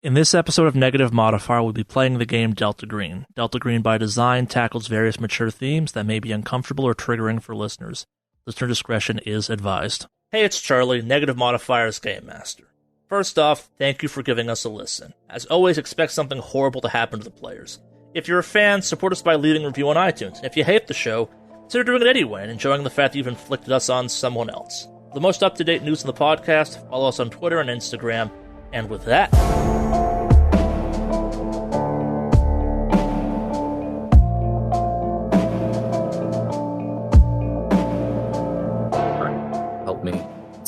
In this episode of Negative Modifier, we'll be playing the game Delta Green. Delta Green, by design, tackles various mature themes that may be uncomfortable or triggering for listeners. Listener discretion is advised. Hey, it's Charlie, Negative Modifier's Game Master. First off, thank you for giving us a listen. As always, expect something horrible to happen to the players. If you're a fan, support us by leaving a review on iTunes. And if you hate the show, consider doing it anyway and enjoying the fact that you've inflicted us on someone else. For the most up-to-date news in the podcast, follow us on Twitter and Instagram. And with that...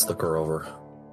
look her over,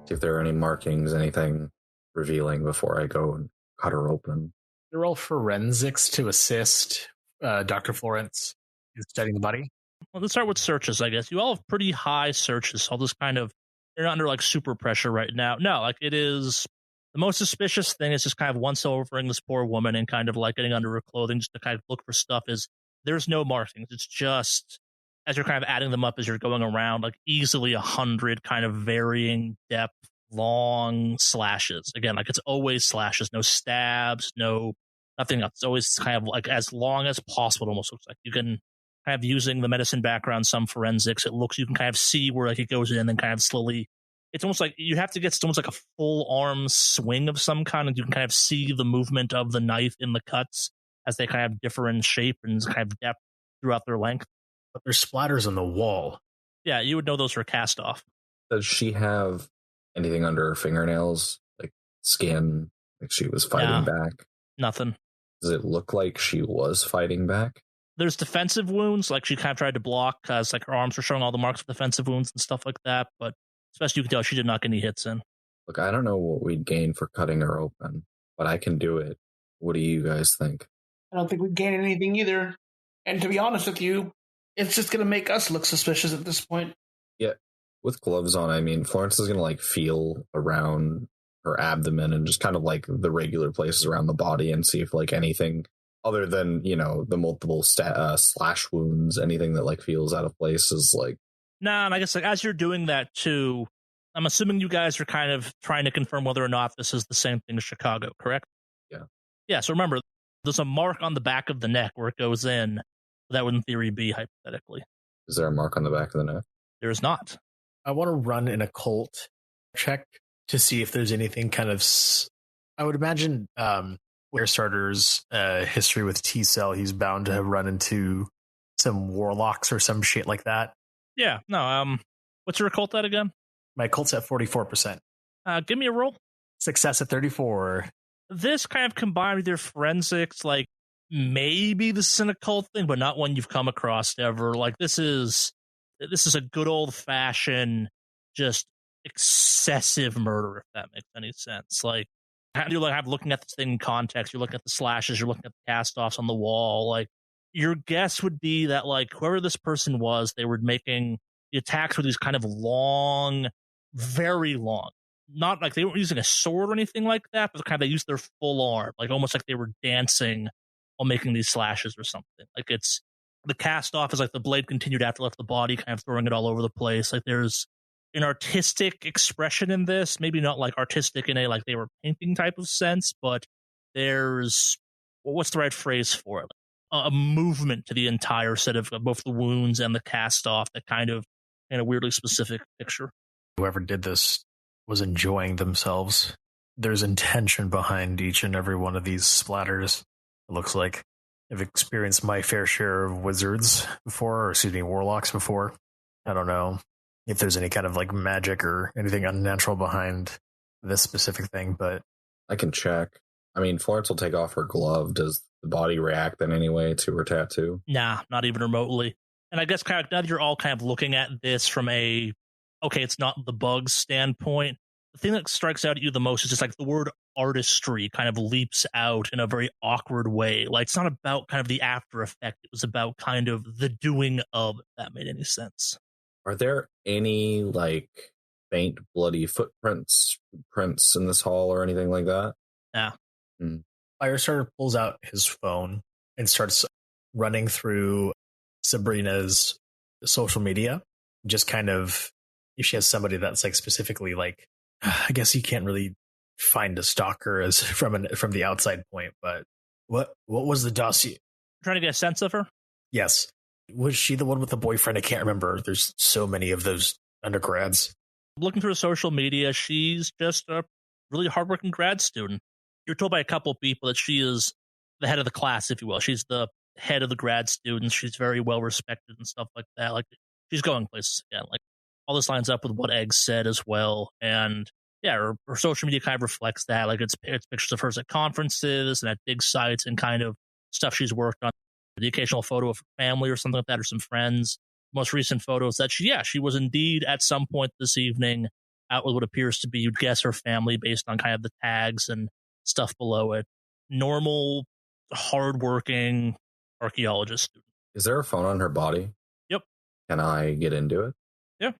see if there are any markings, anything revealing before I go and cut her open. You roll forensics to assist Dr. Florence in studying the body. Well, let's start with searches, I guess. You all have pretty high searches, so I'll just kind of, you're not under like super pressure right now. No, like it is, the most suspicious thing is just kind of once overing this poor woman and kind of like getting under her clothing just to kind of look for stuff is, there's no markings. It's just, as you're kind of adding them up as you're going around, like easily 100 kind of varying depth, long slashes. Again, like it's always slashes, no stabs, no nothing else. It's always kind of like as long as possible. It almost looks like you can kind of using the medicine background, some forensics. It looks, you can kind of see where like it goes in and then kind of slowly. It's almost like you have to get almost like a full arm swing of some kind, and you can kind of see the movement of the knife in the cuts as they kind of differ in shape and kind of depth throughout their length. But there's splatters on the wall. Yeah, you would know those were cast off. Does she have anything under her fingernails? Like skin? Like she was fighting back? Nothing. Does it look like she was fighting back? There's defensive wounds, like she kind of tried to block because like her arms were showing all the marks of defensive wounds and stuff like that. But especially you can tell she did not get any hits in. Look, I don't know what we'd gain for cutting her open, but I can do it. What do you guys think? I don't think we'd gain anything either. And to be honest with you, it's just going to make us look suspicious at this point. Yeah, with gloves on, I mean, Florence is going to like feel around her abdomen and just kind of like the regular places around the body and see if like anything other than, you know, the multiple slash wounds, anything that like feels out of place is like. Nah, and I guess like as you're doing that too, I'm assuming you guys are kind of trying to confirm whether or not this is the same thing as Chicago, correct? Yeah. Yeah, so remember, there's a mark on the back of the neck where it goes in. That would in theory be hypothetically. Is there a mark on the back of the neck? There is not. I want to run an occult check to see if there's anything kind of. I would imagine Starter's history with T-Cell, he's bound to have run into some warlocks or some shit like that. Yeah, no, what's your occult at again? My occult's at 44%. Give me a roll. Success at 34. This kind of combined with your forensics, like, maybe this is an occult thing, but not one you've come across ever. Like this is a good old fashioned, just excessive murder, if that makes any sense. Like you're like looking at this thing in context. You're looking at the slashes. You're looking at the cast offs on the wall. Like your guess would be that like whoever this person was, they were making the attacks with these kind of long, very long. Not like they weren't using a sword or anything like that, but kind of they used their full arm, like almost like they were dancing while making these slashes or something. Like it's the cast off is like the blade continued after left the body, kind of throwing it all over the place. Like there's an artistic expression in this, maybe not like artistic in a like they were painting type of sense, but there's what's the right phrase for it? A movement to the entire set of both the wounds and the cast off that kind of in a weirdly specific picture. Whoever did this was enjoying themselves. There's intention behind each and every one of these splatters. It looks like I've experienced my fair share of wizards before, or excuse me, warlocks before. I don't know if there's any kind of like magic or anything unnatural behind this specific thing, but I can check. I mean, Florence will take off her glove. Does the body react in any way to her tattoo? Nah, not even remotely. And I guess kind of now that you're all kind of looking at this from a, okay, it's not the bugs standpoint. The thing that strikes out at you the most is just like the word artistry kind of leaps out in a very awkward way. Like it's not about kind of the after effect. It was about kind of the doing of, if that made any sense. Are there any like faint bloody prints in this hall or anything like that? Yeah. Firestarter pulls out his phone and starts running through Sabrina's social media. Just kind of, if she has somebody that's like specifically like, I guess you can't really find a stalker as from the outside point, but what was the dossier? Trying to get a sense of her. Yes. Was she the one with the boyfriend? I can't remember. There's so many of those undergrads. Looking through social media, she's just a really hardworking grad student. You're told by a couple of people that she is the head of the class, if you will. She's the head of the grad students. She's very well respected and stuff like that. Like, she's going places again. Like, all this lines up with what Egg said as well. And yeah, her social media kind of reflects that. Like, it's pictures of hers at conferences and at big sites and kind of stuff she's worked on. The occasional photo of her family or something like that, or some friends. Most recent photos that she was indeed at some point this evening out with what appears to be, you'd guess, her family based on kind of the tags and stuff below it. Normal, hardworking archaeologist student. Is there a phone on her body? Yep. Can I get into it? Yeah.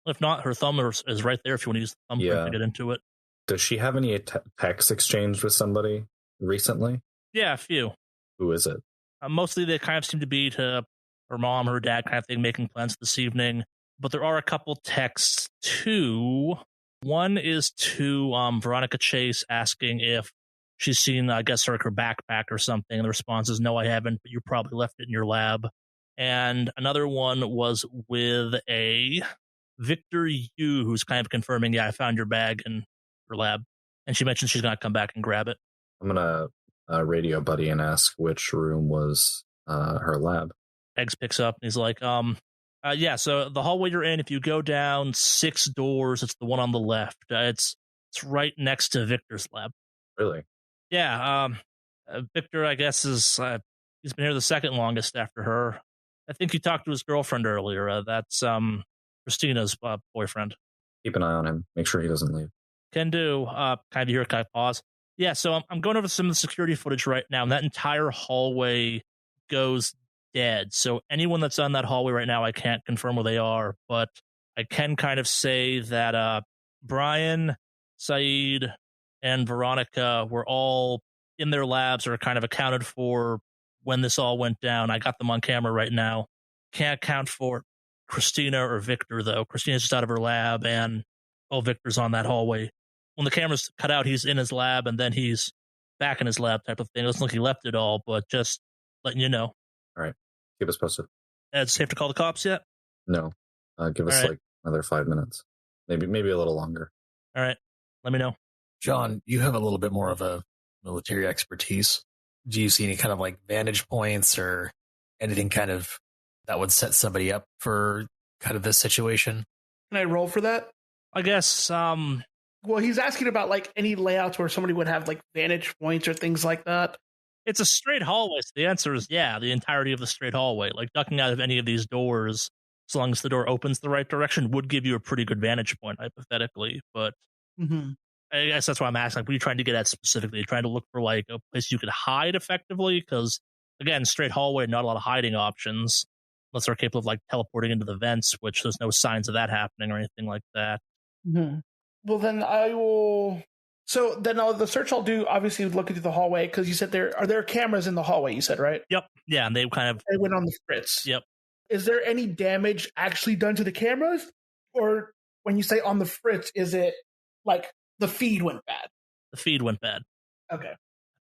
If not, her thumb is right there if you want to use the thumbprint to get into it. Does she have any text exchanged with somebody recently? Yeah, a few. Who is it? Mostly they kind of seem to be to her mom, her dad kind of thing, making plans this evening. But there are a couple texts too. One is to Veronica Chase asking if she's seen, I guess, her backpack or something. And the response is, no, I haven't, but you probably left it in your lab. And another one was with a Victor Yu, who's kind of confirming, yeah, I found your bag in her lab. And she mentioned she's going to come back and grab it. I'm going to radio buddy and ask which room was her lab. Eggs picks up and he's like, yeah, so the hallway you're in, if you go down 6 doors, it's the one on the left. It's right next to Victor's lab. Really? Yeah. Victor, I guess, he's been here the second longest after her. I think you talked to his girlfriend earlier. That's Christina's boyfriend. Keep an eye on him. Make sure he doesn't leave. Can do. Kind of hear a pause. Yeah, so I'm going over some of the security footage right now, and that entire hallway goes dead. So anyone that's on that hallway right now, I can't confirm where they are, but I can kind of say that Brian, Saeed, and Veronica were all in their labs or kind of accounted for when this all went down. I got them on camera right now. Can't account for Christina or Victor, though. Christina's just out of her lab, and Victor's on that hallway. When the camera's cut out, he's in his lab, and then he's back in his lab type of thing. It doesn't look like he left it all, but just letting you know. All right. Keep us posted. It's safe to call the cops yet? No. Give us like another 5 minutes. Maybe a little longer. All right. Let me know. John, you have a little bit more of a military expertise. Do you see any kind of like vantage points or anything kind of that would set somebody up for kind of this situation? Can I roll for that? I guess, well, he's asking about like any layouts where somebody would have like vantage points or things like that. It's a straight hallway, so the answer is yeah, the entirety of the straight hallway. Like ducking out of any of these doors, as long as the door opens the right direction, would give you a pretty good vantage point, hypothetically. But I guess that's why I'm asking. Like, what are you trying to get at specifically? You're trying to look for like a place you could hide effectively? Because again, straight hallway, not a lot of hiding options, unless they're capable of like teleporting into the vents, which there's no signs of that happening or anything like that. Well, then I will. So then the search I'll do, obviously, would look into the hallway, because you said are there cameras in the hallway, you said, right? Yep. Yeah, and they went on the fritz. Yep. Is there any damage actually done to the cameras? Or when you say on the fritz, is it like the feed went bad? The feed went bad. Okay.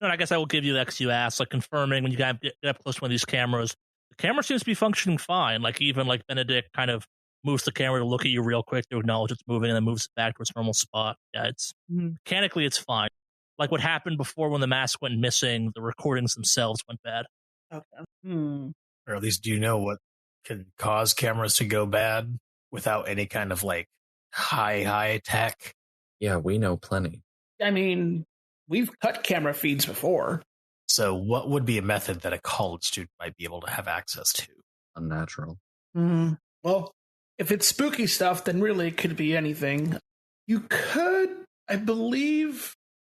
And I guess I will give you that because you asked, like confirming when you get up close to one of these cameras, the camera seems to be functioning fine. Like even like Benedict kind of moves the camera to look at you real quick to acknowledge it's moving and then moves it back to its normal spot. Yeah, it's mechanically it's fine. Like what happened before when the mask went missing, the recordings themselves went bad. Okay. Or at least do you know what can cause cameras to go bad without any kind of like high tech? Yeah, we know plenty. I mean, we've cut camera feeds before. So what would be a method that a college student might be able to have access to? Unnatural. Well, if it's spooky stuff, then really it could be anything. You could, I believe,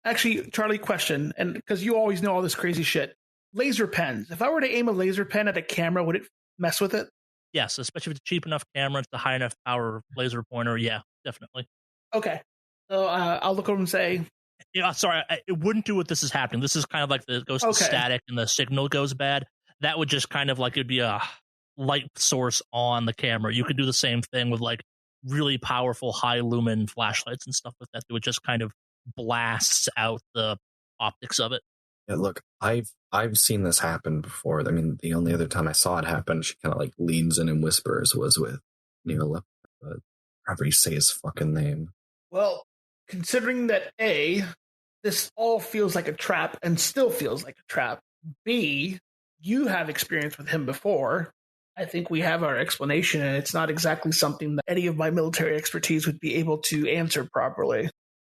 actually, Charlie, question, and because you always know all this crazy shit, laser pens. If I were to aim a laser pen at a camera, would it mess with it? Yes, especially if it's a cheap enough camera, it's a high enough power laser pointer. Yeah, definitely. Okay. So I'll look over and say, yeah, sorry, it wouldn't do what this is happening. This is kind of like the goes to static and the signal goes bad. That would just kind of like it'd be a light source on the camera. You could do the same thing with like really powerful high lumen flashlights and stuff like that. It would just kind of blasts out the optics of it. Yeah, look, I've seen this happen before. I mean, the only other time I saw it happen, she kind of like leans in and whispers, was with Neela. But however you say his fucking name. Well, considering that A, this all feels like a trap and still feels like a trap. B, you have experience with him before. I think we have our explanation, and it's not exactly something that any of my military expertise would be able to answer properly.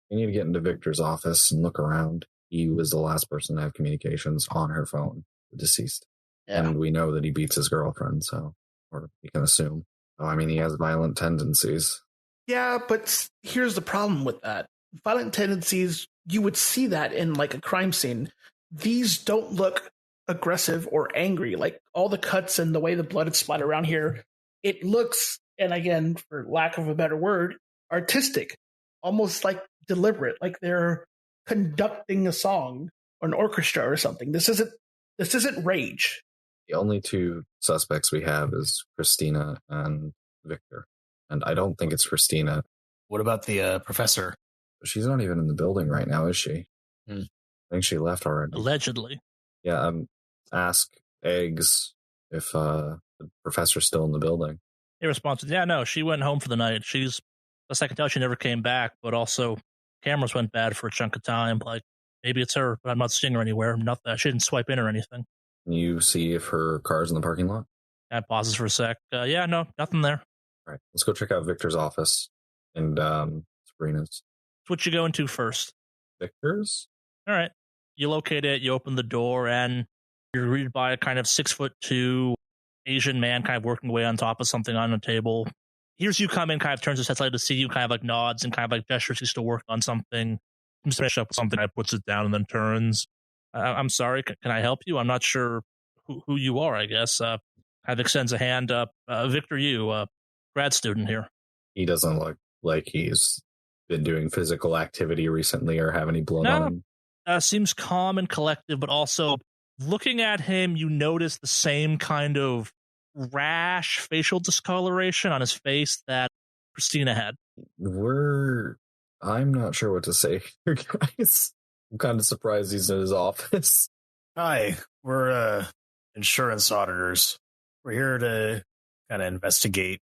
You need to get into Victor's office and look around. He was the last person to have communications on her phone, the deceased. Yeah. And we know that he beats his girlfriend, so, or we can assume. Oh, I mean, he has violent tendencies. Yeah, but here's the problem with that. Violent tendencies, you would see that in like a crime scene. These don't look aggressive or angry. Like all the cuts and the way the blood is splattered around here, it looks, and again, for lack of a better word, artistic, almost like deliberate, like they're conducting a song or an orchestra or something. This isn't rage. The only two suspects we have is Christina and Victor. And I don't think it's Christina. What about the professor? She's not even in the building right now, is she? I think she left already. Allegedly. Yeah, ask Eggs if the professor's still in the building. He responds, yeah, no, she went home for the night. Best I can tell, she never came back, but also cameras went bad for a chunk of time. Like, maybe it's her, but I'm not seeing her anywhere. Nothing. She didn't swipe in or anything. Can you see if her car's in the parking lot? I pauses for a sec. Yeah, no, nothing there. All right, let's go check out Victor's office and Sabrina's. What you going to first? Victor's? All right. You locate it, you open the door, and you're greeted by a kind of 6'2" Asian man kind of working away on top of something on a table. Hears you come in, kind of turns his head slightly to see you, kind of like nods and kind of like gestures he's still working on something. He's finish up with something, I puts it down and then turns. I'm sorry, can I help you? I'm not sure who you are, I guess. Kind of extends a hand up. Victor, you, grad student here. He doesn't look like he's been doing physical activity recently or have any blood on him. Seems calm and collective, but also looking at him, you notice the same kind of rash facial discoloration on his face that Christina had. I'm not sure what to say here, guys. I'm kind of surprised he's in his office. Hi, we're insurance auditors. We're here to kind of investigate,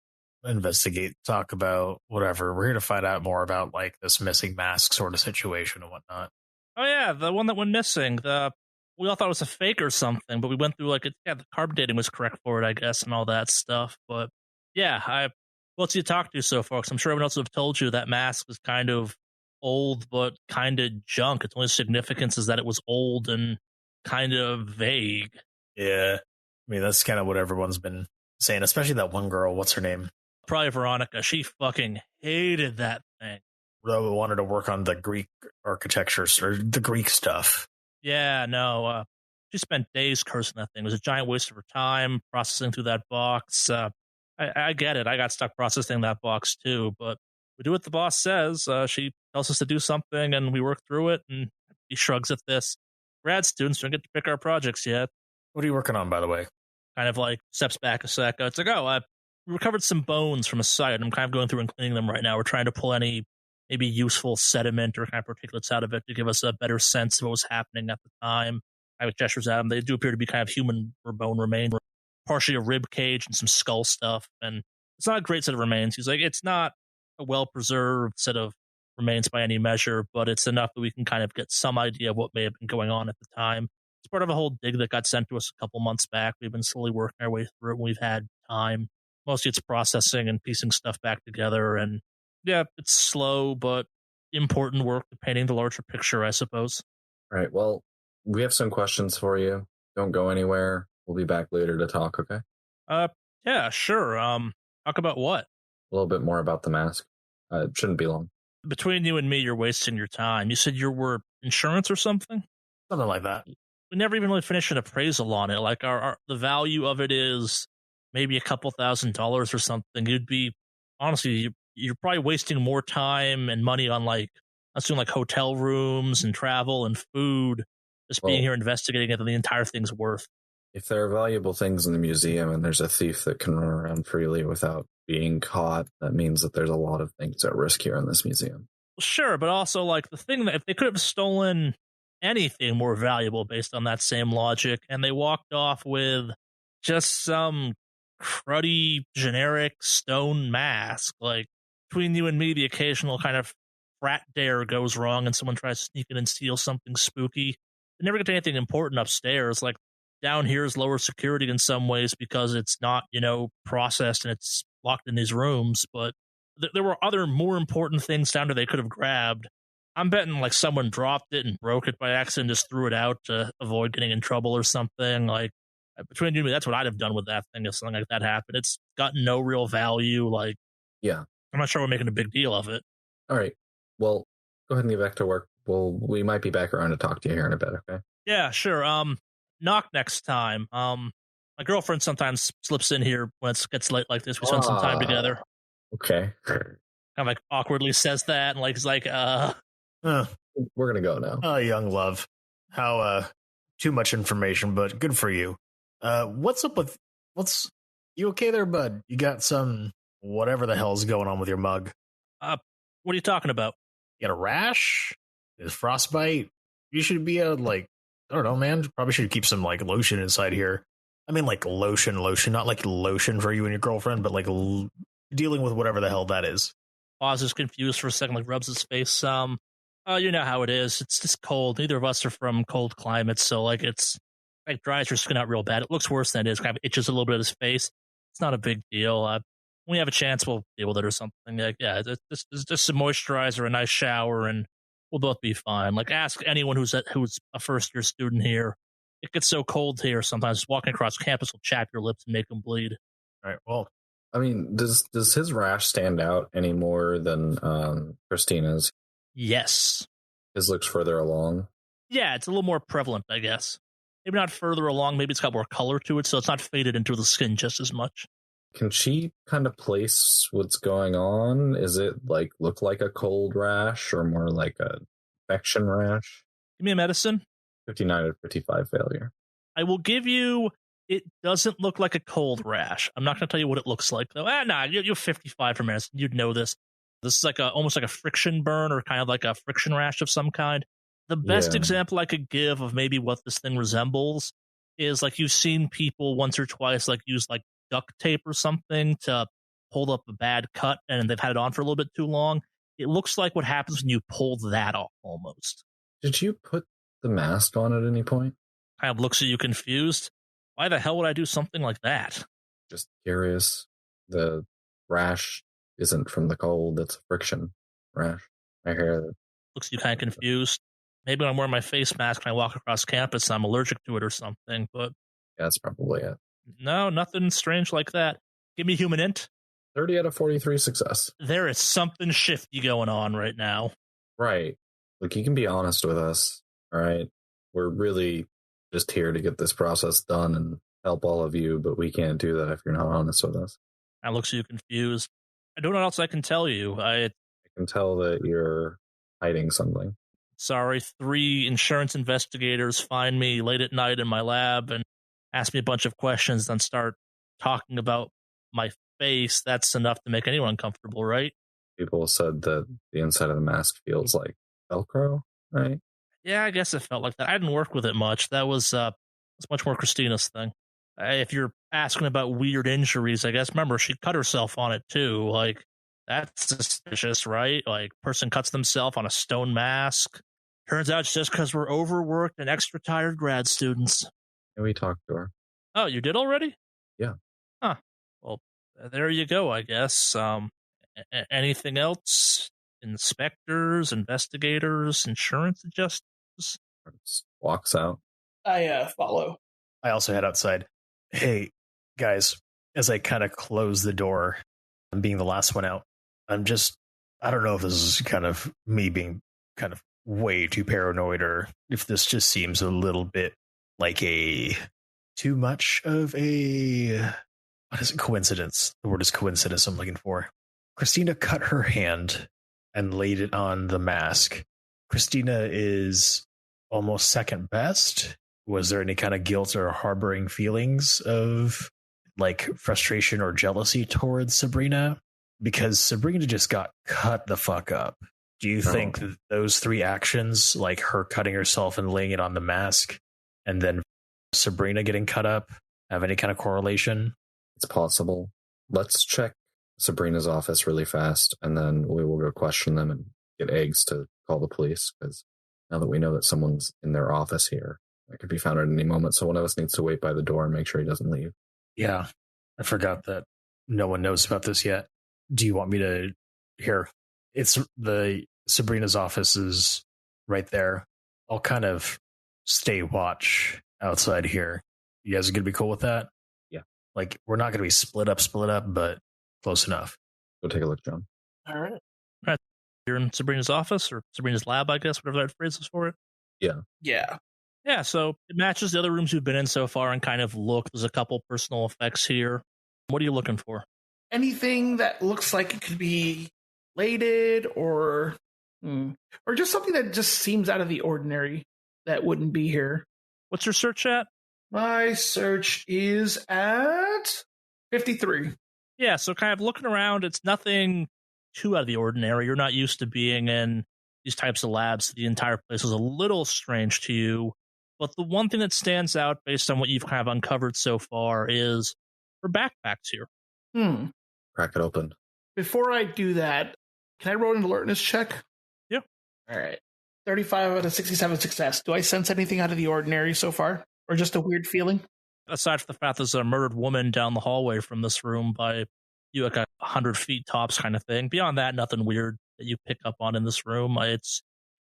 talk about whatever. We're here to find out more about like this missing mask sort of situation and whatnot. Oh yeah, the one that went missing. We all thought it was a fake or something, but we went through the carbon dating was correct for it, I guess, and all that stuff. But yeah, what's you talk to so far? 'Cause I'm sure everyone else would have told you that mask is kind of old, but kind of junk. Its only significance is that it was old and kind of vague. Yeah, I mean that's kind of what everyone's been saying, especially that one girl. What's her name? Probably Veronica. She fucking hated that thing. Robo wanted to work on the Greek architecture or the Greek stuff. Yeah, no. She spent days cursing that thing. It was a giant waste of her time processing through that box. I get it. I got stuck processing that box too, but we do what the boss says. She tells us to do something, and we work through it, and he shrugs at this. Grad students don't get to pick our projects yet. What are you working on, by the way? Kind of like steps back a sec. It's like, I recovered some bones from a site. I'm kind of going through and cleaning them right now. We're trying to pull any maybe useful sediment or kind of particulates out of it to give us a better sense of what was happening at the time. I have gestures at them. They do appear to be kind of human or bone remains, partially a rib cage and some skull stuff. And it's not a great set of remains. He's like, it's not a well-preserved set of remains by any measure, but it's enough that we can kind of get some idea of what may have been going on at the time. It's part of a whole dig that got sent to us a couple months back. We've been slowly working our way through it when we've had time. Mostly it's processing and piecing stuff back together. And yeah, it's slow, but important work painting the larger picture, I suppose. All right, well, we have some questions for you. Don't go anywhere. We'll be back later to talk, okay? Yeah, sure. Talk about what? A little bit more about the mask. It shouldn't be long. Between you and me, you're wasting your time. You said you were insurance or something? Something like that. We never even really finished an appraisal on it. Like the value of it is maybe a couple $1,000s or something. You'd be, honestly, you're probably wasting more time and money on let's do hotel rooms and travel and food, just being here investigating it than the entire thing's worth. If there are valuable things in the museum and there's a thief that can run around freely without being caught, that means that there's a lot of things at risk here in this museum. Sure, but also like the thing that if they could have stolen anything more valuable based on that same logic, and they walked off with just some cruddy generic stone mask, like between you and me, the occasional kind of frat dare goes wrong and someone tries to sneak in and steal something spooky. They never get to anything important upstairs. Like down here is lower security in some ways because it's not, processed and it's locked in these rooms, but there were other more important things down there they could have grabbed. I'm betting like someone dropped it and broke it by accident, just threw it out to avoid getting in trouble or something. Like between you and me, that's what I'd have done with that thing if something like that happened. It's got no real value. Like, Yeah. I'm not sure we're making a big deal of it. All right. Well, go ahead and get back to work. We might be back around to talk to you here in a bit, okay? Yeah, sure. Knock next time. My girlfriend sometimes slips in here when it gets late like this. We spend some time together. Okay. Kind of like awkwardly says that and like is like We're gonna go now. Oh, young love. How too much information, but good for you. What's up with you okay there, bud? You got some whatever the hell's going on with your mug? what are you talking about? You got a rash? Is frostbite? You should be I don't know, man. Probably should keep some like lotion inside here. I mean, like lotion, not like lotion for you and your girlfriend, but like dealing with whatever the hell that is. Pauses confused for a second, like rubs his face. You know how it is. It's just cold. Neither of us are from cold climates, so like it's like dries your skin out real bad. It looks worse than it is. Kind of itches a little bit of his face. It's not a big deal. When we have a chance, we'll deal with it or something. Like, yeah, it's just some moisturizer, a nice shower, and we'll both be fine. Like, ask anyone who's a first year student here. It gets so cold here sometimes. Walking across campus will chap your lips and make them bleed. All right. Well, I mean, does his rash stand out any more than Christina's? Yes. His looks further along. Yeah, it's a little more prevalent, I guess. Maybe not further along. Maybe it's got more color to it, so it's not faded into the skin just as much. Can she kind of place what's going on? Is it like look like a cold rash or more like a infection rash? Give me a medicine. 59 out of 55 failure. I will give you. It doesn't look like a cold rash. I'm not going to tell you what it looks like, though. You're 55 for medicine. You'd know this. This is like almost like a friction burn or kind of like a friction rash of some kind. The best example I could give of maybe what this thing resembles is like you've seen people once or twice like use like duct tape or something to hold up a bad cut and they've had it on for a little bit too long. It looks like what happens when you pull that off almost. Did you put the mask on at any point? Kind of looks at you confused. Why the hell would I do something like that? Just curious. The rash isn't from the cold, it's a friction rash. I hear that. Looks at you kind of confused. Maybe when I'm wearing my face mask and I walk across campus, I'm allergic to it or something, but... Yeah, that's probably it. No, nothing strange like that. Give me human int. 30 out of 43 success. There is something shifty going on right now. Right. Look, you can be honest with us, all right? We're really just here to get this process done and help all of you, but we can't do that if you're not honest with us. I look so you confused. I don't know what else I can tell you. I can tell that you're hiding something. Sorry, 3 insurance investigators find me late at night in my lab and ask me a bunch of questions, then start talking about my face. That's enough to make anyone uncomfortable, right? People said that the inside of the mask feels like Velcro, right? Yeah, I guess it felt like that. I didn't work with it much. That was much more Christina's thing. If you're asking about weird injuries, I guess, remember, she cut herself on it too. Like, that's suspicious, right? Like, person cuts themselves on a stone mask. Turns out it's just because we're overworked and extra tired grad students. And we talked to her. Oh, you did already? Yeah. Huh. Well, there you go, I guess. Anything else? Inspectors, investigators, insurance adjusters? Walks out. I follow. I also head outside. Hey, guys, as I kind of close the door, I'm being the last one out. I don't know if this is kind of me being kind of way too paranoid or if this just seems a little bit like too much of what is it? Coincidence. The word is coincidence I'm looking for. Christina cut her hand and laid it on the mask. Christina is almost second best. Was there any kind of guilt or harboring feelings of like frustration or jealousy towards Sabrina? Because Sabrina just got cut the fuck up. Do you think those 3 actions, like her cutting herself and laying it on the mask, and then Sabrina getting cut up, have any kind of correlation? It's possible. Let's check Sabrina's office really fast, and then we will go question them and get eggs to call the police, because now that we know that someone's in their office here, that could be found at any moment, so one of us needs to wait by the door and make sure he doesn't leave. Yeah, I forgot that no one knows about this yet. Do you want me to... Here, it's the Sabrina's office is right there. I'll kind of stay watch outside here. You guys are going to be cool with that? Yeah. Like, we're not going to be split up, but close enough. Go take a look, John. All right. You're in Sabrina's office, or Sabrina's lab, I guess, whatever that phrase is for it. Yeah. Yeah, so it matches the other rooms you've been in so far and kind of look. There's a couple personal effects here. What are you looking for? Anything that looks like it could be related or just something that just seems out of the ordinary that wouldn't be here. What's your search at? My search is at 53. Yeah, so kind of looking around, it's nothing too out of the ordinary. You're not used to being in these types of labs. The entire place is a little strange to you. But the one thing that stands out based on what you've kind of uncovered so far is her backpacks here. Crack it open. Before I do that, can I roll an alertness check? Yeah. All right. 35 out of 67 success. Do I sense anything out of the ordinary so far? Or just a weird feeling? Aside from the fact there's a murdered woman down the hallway from this room by you, like 100 feet tops kind of thing. Beyond that, nothing weird that you pick up on in this room.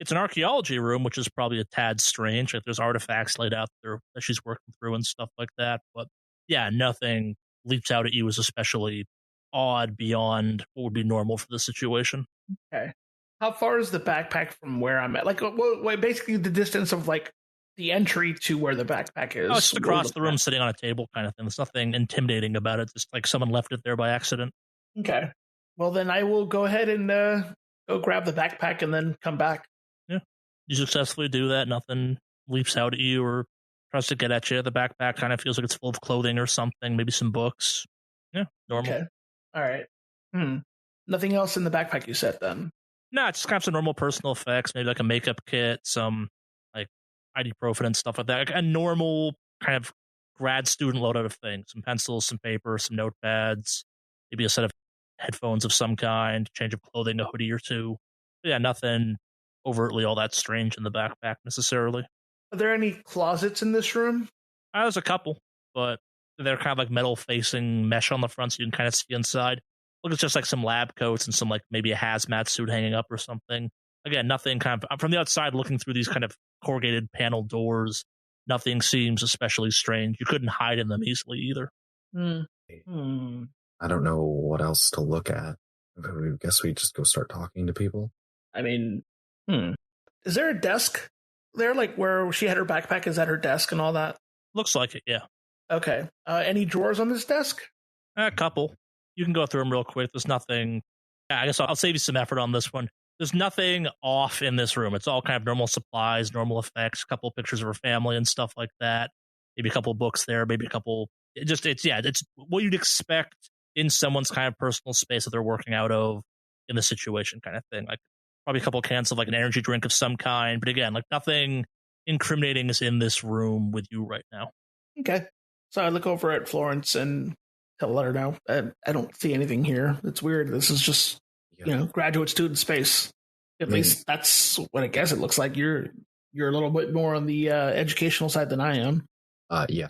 It's an archaeology room, which is probably a tad strange. Like, there's artifacts laid out there that she's working through and stuff like that. But yeah, nothing leaps out at you as especially odd beyond what would be normal for the situation. Okay. How far is the backpack from where I'm at? Like, basically the distance of like the entry to where the backpack is. Oh, it's just across the room, sitting on a table kind of thing. There's nothing intimidating about it. Just like someone left it there by accident. Okay. Well, then I will go ahead and go grab the backpack and then come back. Yeah. You successfully do that. Nothing leaps out at you or tries to get at you. The backpack kind of feels like it's full of clothing or something, maybe some books. Yeah, normal. Okay. All right. Nothing else in the backpack you said then? No, it's just kind of some normal personal effects, maybe like a makeup kit, some like ibuprofen and stuff like that. Like a normal kind of grad student loadout of things. Some pencils, some paper, some notepads, maybe a set of headphones of some kind, change of clothing, a hoodie or two. But yeah, nothing overtly all that strange in the backpack necessarily. Are there any closets in this room? There's a couple, but they're kind of like metal facing mesh on the front so you can kind of see inside. Look, it's just like some lab coats and some like maybe a hazmat suit hanging up or something. Again, nothing kind of from the outside looking through these kind of corrugated panel doors. Nothing seems especially strange. You couldn't hide in them easily either. I don't know what else to look at. I guess we just go start talking to people. I mean, is there a desk there, like where she had her backpack? Is that her desk and all that? Looks like it, yeah. Okay. Any drawers on this desk? A couple. You can go through them real quick. There's nothing. I guess I'll save you some effort on this one. There's nothing off in this room. It's all kind of normal supplies, normal effects, a couple of pictures of her family and stuff like that. Maybe a couple of books there, maybe a couple. It's what you'd expect in someone's kind of personal space that they're working out of in the situation kind of thing. Like probably a couple of cans of like an energy drink of some kind. But again, like nothing incriminating is in this room with you right now. Okay. So I look over at Florence and let her know. I don't see anything here. It's weird. This is just, graduate student space. At least that's what I guess it looks like. You're a little bit more on the educational side than I am. Yeah.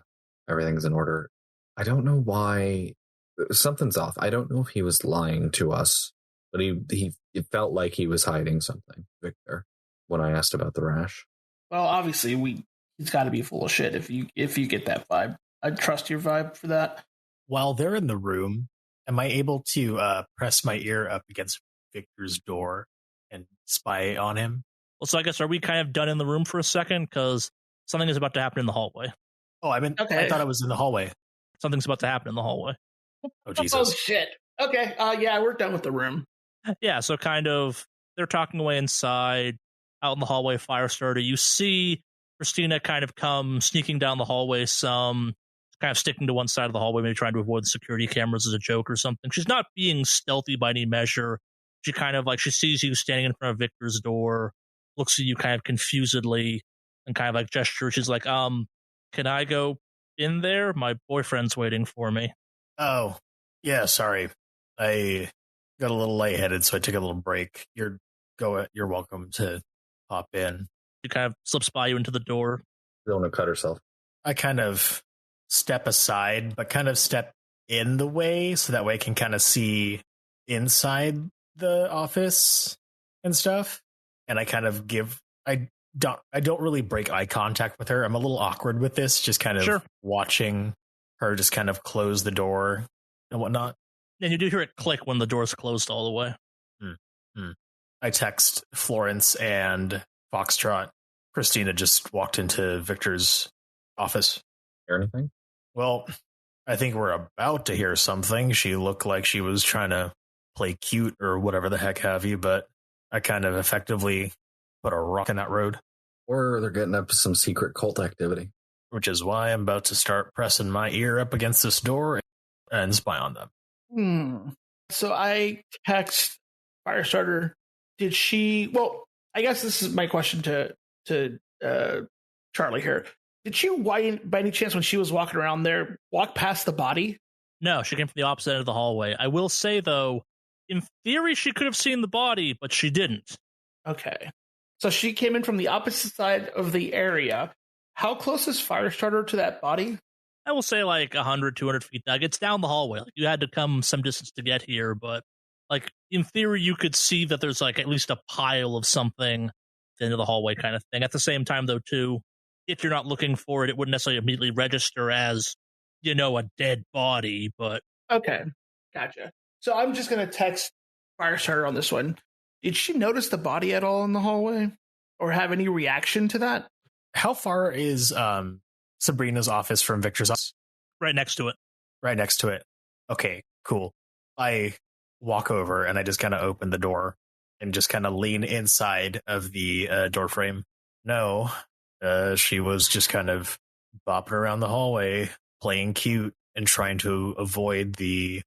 Everything's in order. I don't know why. Something's off. I don't know if he was lying to us, but it felt like he was hiding something, Victor, when I asked about the rash. Well, obviously he's got to be full of shit if you get that vibe. I'd trust your vibe for that. While they're in the room, am I able to press my ear up against Victor's door and spy on him? Well, so I guess are we kind of done in the room for a second? Because something is about to happen in the hallway. Oh, I thought I was in the hallway. Something's about to happen in the hallway. Oh, Jesus. Oh, shit. Okay. Yeah, we're done with the room. Yeah, so kind of they're talking away inside, out in the hallway, fire starter. You see Christina kind of come sneaking down the hallway some, kind of sticking to one side of the hallway, maybe trying to avoid the security cameras as a joke or something. She's not being stealthy by any measure, She kind of like, she sees you standing in front of Victor's door, looks at you kind of confusedly, and kind of like gestures. She's like, can I go in there? My boyfriend's waiting for me. Oh, yeah, sorry. I got a little lightheaded, so I took a little break. You're welcome to hop in. She kind of slips by you into the door. She don't want to cut herself. I kind of step aside, but kind of step in the way so that way I can kind of see inside the office and stuff. And I kind of I don't really break eye contact with her. I'm a little awkward with this, just kind of watching her just kind of close the door and whatnot. And you do hear it click when the door's closed all the way. I text Florence and Foxtrot. Christina just walked into Victor's office. Hear anything? Well, I think we're about to hear something. She looked like she was trying to play cute or whatever the heck have you, but I kind of effectively put a rock in that road. Or they're getting up to some secret cult activity. Which is why I'm about to start pressing my ear up against this door and spy on them. So I text Firestarter. Did she? Well, I guess this is my question to Charlie here. Did she, by any chance, when she was walking around there, walk past the body? No, she came from the opposite end of the hallway. I will say, though, in theory, she could have seen the body, but she didn't. Okay. So she came in from the opposite side of the area. How close is Firestarter to that body? I will say like 100, 200 feet. Like, it's down the hallway. Like, you had to come some distance to get here, but like in theory, you could see that there's like at least a pile of something into the hallway kind of thing. At the same time, though, too, if you're not looking for it, it wouldn't necessarily immediately register as, a dead body, but... Okay, gotcha. So I'm just going to text Firestarter on this one. Did she notice the body at all in the hallway? Or have any reaction to that? How far is Sabrina's office from Victor's office? Right next to it. Right next to it. Okay, cool. I walk over and I just kind of open the door and just kind of lean inside of the door frame. No, she was just kind of bopping around the hallway, playing cute and trying to avoid the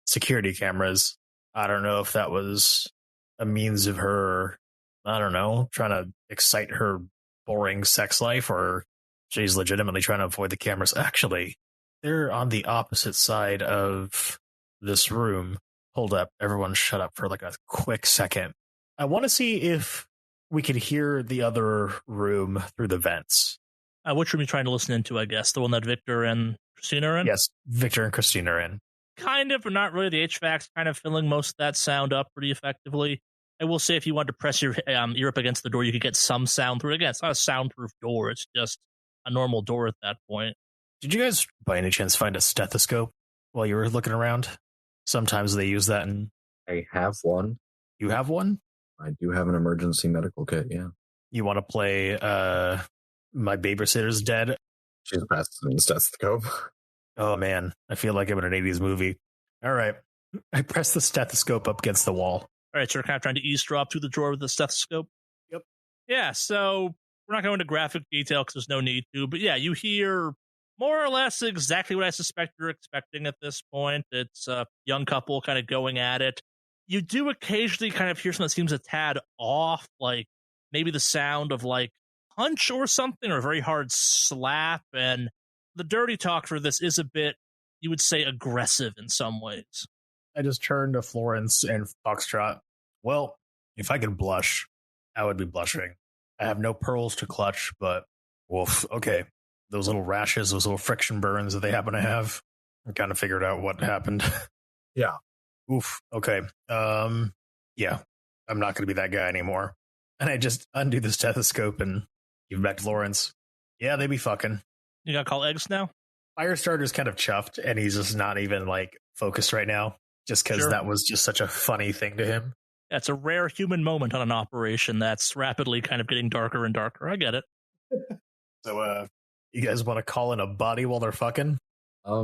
security cameras. I don't know if that was a means of her, I don't know, trying to excite her boring sex life, or she's legitimately trying to avoid the cameras. Actually, they're on the opposite side of this room. Hold up. Everyone shut up for like a quick second. I want to see if we could hear the other room through the vents. Which room are you trying to listen into, I guess? The one that Victor and Christina are in? Yes, Victor and Christina are in. Kind of, but not really. The HVAC's kind of filling most of that sound up pretty effectively. I will say if you wanted to press your ear up against the door, you could get some sound through it. Again, it's not a soundproof door. It's just a normal door at that point. Did you guys, by any chance, find a stethoscope while you were looking around? Sometimes they use that in... I have one. You have one? I do have an emergency medical kit, yeah. You want to play My Babysitter's Dead? She's pressing the stethoscope. Oh, man. I feel like I'm in an 80s movie. All right. I press the stethoscope up against the wall. All right, so we're kind of trying to eavesdrop through the drawer with the stethoscope. Yep. Yeah, so we're not going into graphic detail because there's no need to. But yeah, you hear more or less exactly what I suspect you're expecting at this point. It's a young couple kind of going at it. You do occasionally kind of hear something that seems a tad off, like maybe the sound of like punch or something, or a very hard slap. And the dirty talk for this is a bit, you would say, aggressive in some ways. I just turned to Florence and Foxtrot. Well, if I could blush, I would be blushing. I have no pearls to clutch, but woof, okay. Those little rashes, those little friction burns that they happen to have, I kind of figured out what happened. Yeah. Oof, okay. Yeah, I'm not going to be that guy anymore. And I just undo the stethoscope and give it back to Florence. Yeah, they be fucking. You got to call eggs now? Firestarter's kind of chuffed, and he's just not even like focused right now, just because that was just such a funny thing to him. That's a rare human moment on an operation that's rapidly kind of getting darker and darker. I get it. So, you guys want to call in a body while they're fucking? I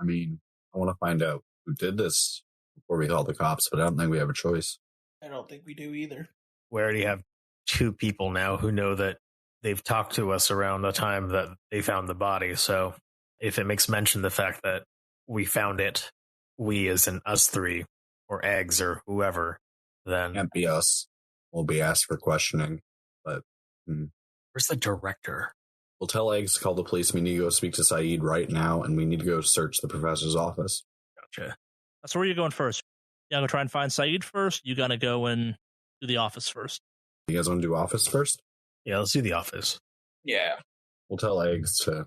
mean, I want to find out who did this before we call the cops, but I don't think we have a choice. I don't think we do either. We already have 2 people now who know that they've talked to us around the time that they found the body. So if it makes mention of the fact that we found it, we as in us 3, or eggs or whoever, Then Can't be us. We'll be asked for questioning. But where's the director? we'll tell Eggs to call the police. We need to go speak to Saeed right now, and we need to go search the professor's office. Gotcha. So where are you going first? You gonna try and find Saeed first? You gonna go and do the office first? You guys want to do office first? Yeah, let's do the office. Yeah. We'll tell Eggs to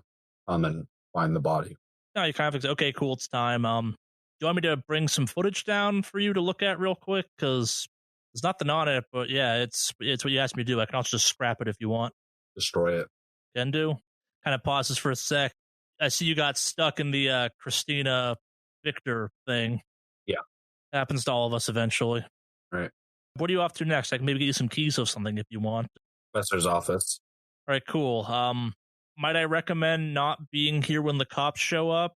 come and find the body. No, you kind of okay, cool, it's time. Do you want me to bring some footage down for you to look at real quick? Because there's nothing on it, but yeah, it's what you asked me to do. I can also just scrap it if you want. Destroy it. Can do. Kind of pauses for a sec. I see you got stuck in the Christina Victor thing. Yeah. Happens to all of us eventually. Right. What are you off to next? I can maybe get you some keys or something if you want. Professor's office. All right, cool. Might I recommend not being here when the cops show up?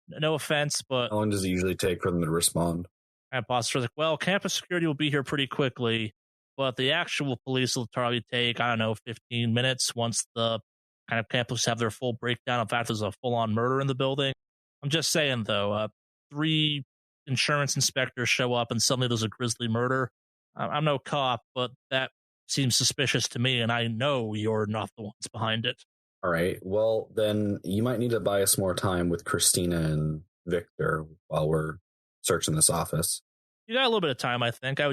No offense, but How long does it usually take for them to respond? and boss was like, well, campus security will be here pretty quickly, but the actual police will probably take, I don't know, 15 minutes once the kind of campus have their full breakdown. In fact, there's a full-on murder in the building. I'm just saying, though, 3 insurance inspectors show up and suddenly there's a grisly murder. I'm no cop, but that seems suspicious to me, and I know you're not the ones behind it. All right. Well, then you might need to buy us more time with Christina and Victor while we're searching this office. You got a little bit of time, I think. You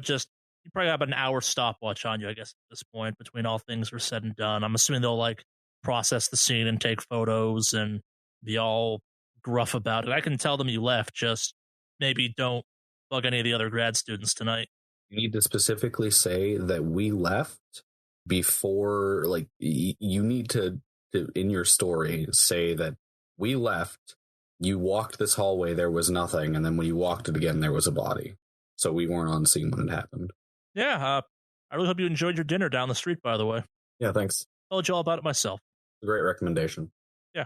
probably have an hour stopwatch on you, I guess, at this point, between all things are said and done. I'm assuming they'll, process the scene and take photos and be all gruff about it. I can tell them you left, just maybe don't bug any of the other grad students tonight. You need to specifically say that we left before, you need to, in your story, say that we left, you walked this hallway, there was nothing, and then when you walked it again, there was a body. So we weren't on scene when it happened. Yeah, I really hope you enjoyed your dinner down the street, by the way. Yeah, thanks. Told you all about it myself. A great recommendation. Yeah,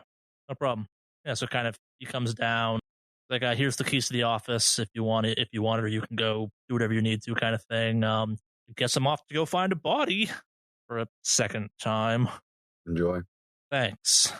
no problem. Yeah, so kind of he comes down, here's the keys to the office if you want it, or you can go do whatever you need to, kind of thing. Guess I'm off to go find a body for a second time. Enjoy. Thanks.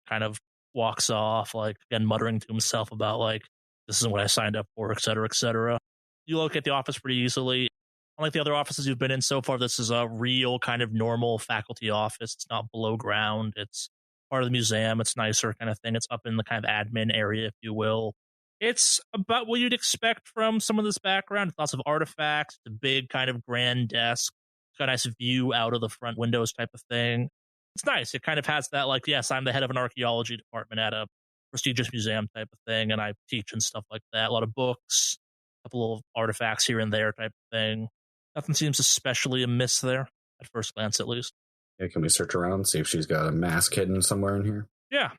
Kind of walks off, again, muttering to himself about, this isn't what I signed up for, et cetera, et cetera. You locate the office pretty easily. Unlike the other offices you've been in so far, this is a real kind of normal faculty office. It's not below ground. It's part of the museum. It's nicer kind of thing. It's up in the kind of admin area, if you will. It's about what you'd expect from some of this background. Lots of artifacts, the big kind of grand desk. It's got a nice view out of the front windows type of thing. It's nice. It kind of has that, yes, I'm the head of an archaeology department at a prestigious museum type of thing, and I teach and stuff like that. A lot of books, a couple of artifacts here and there type of thing. Nothing seems especially amiss there, at first glance at least. Yeah, can we search around, see if she's got a mask hidden somewhere in here? Yeah.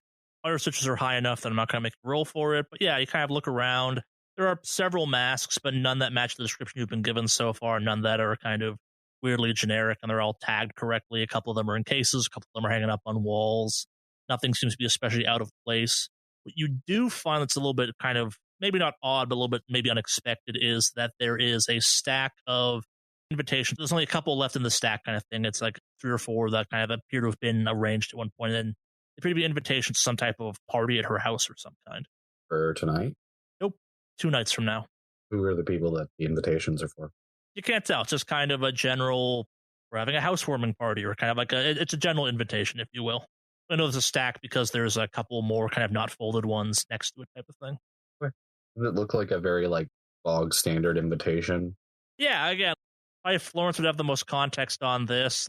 Other searches are high enough that I'm not going to make a roll for it, but yeah, you kind of look around. There are several masks, but none that match the description you've been given so far, none that are kind of weirdly generic, and they're all tagged correctly. A couple of them are in cases, a couple of them are hanging up on walls. Nothing seems to be especially out of place. What you do find that's a little bit kind of, maybe not odd, but a little bit maybe unexpected, is that there is a stack of invitations. There's only a couple left in the stack kind of thing. It's 3 or 4 that kind of appear to have been arranged at one point, and they appear to be invitations to some type of party at her house or some kind. For tonight? Nope. 2 nights from now. Who are the people that the invitations are for? You can't tell. It's just kind of a general, we're having a housewarming party, or kind of it's a general invitation, if you will. I know there's a stack because there's a couple more kind of not folded ones next to it type of thing. Does it look like a very bog standard invitation? Yeah, again, if Florence would have the most context on this,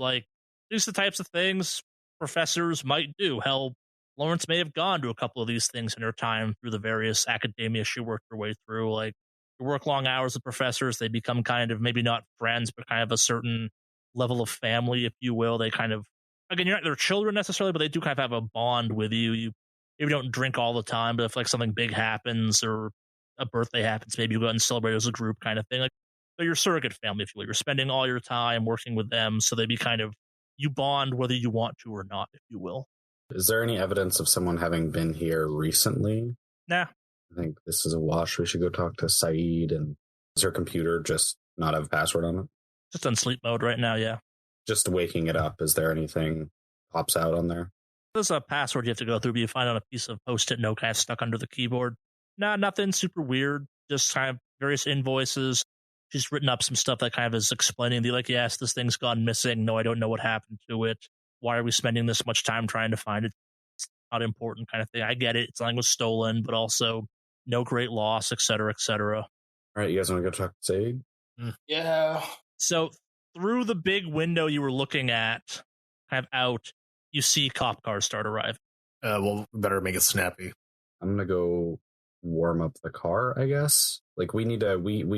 these are the types of things professors might do. Hell, Florence may have gone to a couple of these things in her time through the various academia she worked her way through. You work long hours with professors, they become kind of maybe not friends, but kind of a certain level of family, if you will. They kind of, again, you're not their children necessarily, but they do kind of have a bond with you. You maybe don't drink all the time, but if something big happens or a birthday happens, maybe you go out and celebrate as a group kind of thing. They're your surrogate family, if you will. You're spending all your time working with them, so they be kind of, you bond whether you want to or not, if you will. Is there any evidence of someone having been here recently? Nah. I think this is a wash. We should go talk to Saeed. And does her computer just not have a password on it? Just on sleep mode right now, yeah. Just waking it up, is there anything pops out on there? There's a password you have to go through, but you find on a piece of Post-it note kind of stuck under the keyboard. Nah, nothing super weird. Just kind of various invoices. She's written up some stuff that kind of is explaining the like, yes, this thing's gone missing. No, I don't know what happened to it. Why are we spending this much time trying to find it? It's not important kind of thing. I get it. Something was stolen, but also no great loss, et cetera, et cetera. All right, you guys want to go talk to Zaid? Yeah. So through the big window you were looking at, kind of out, you see cop cars start arriving. Well, we better make it snappy. I'm gonna go warm up the car, I guess. Like we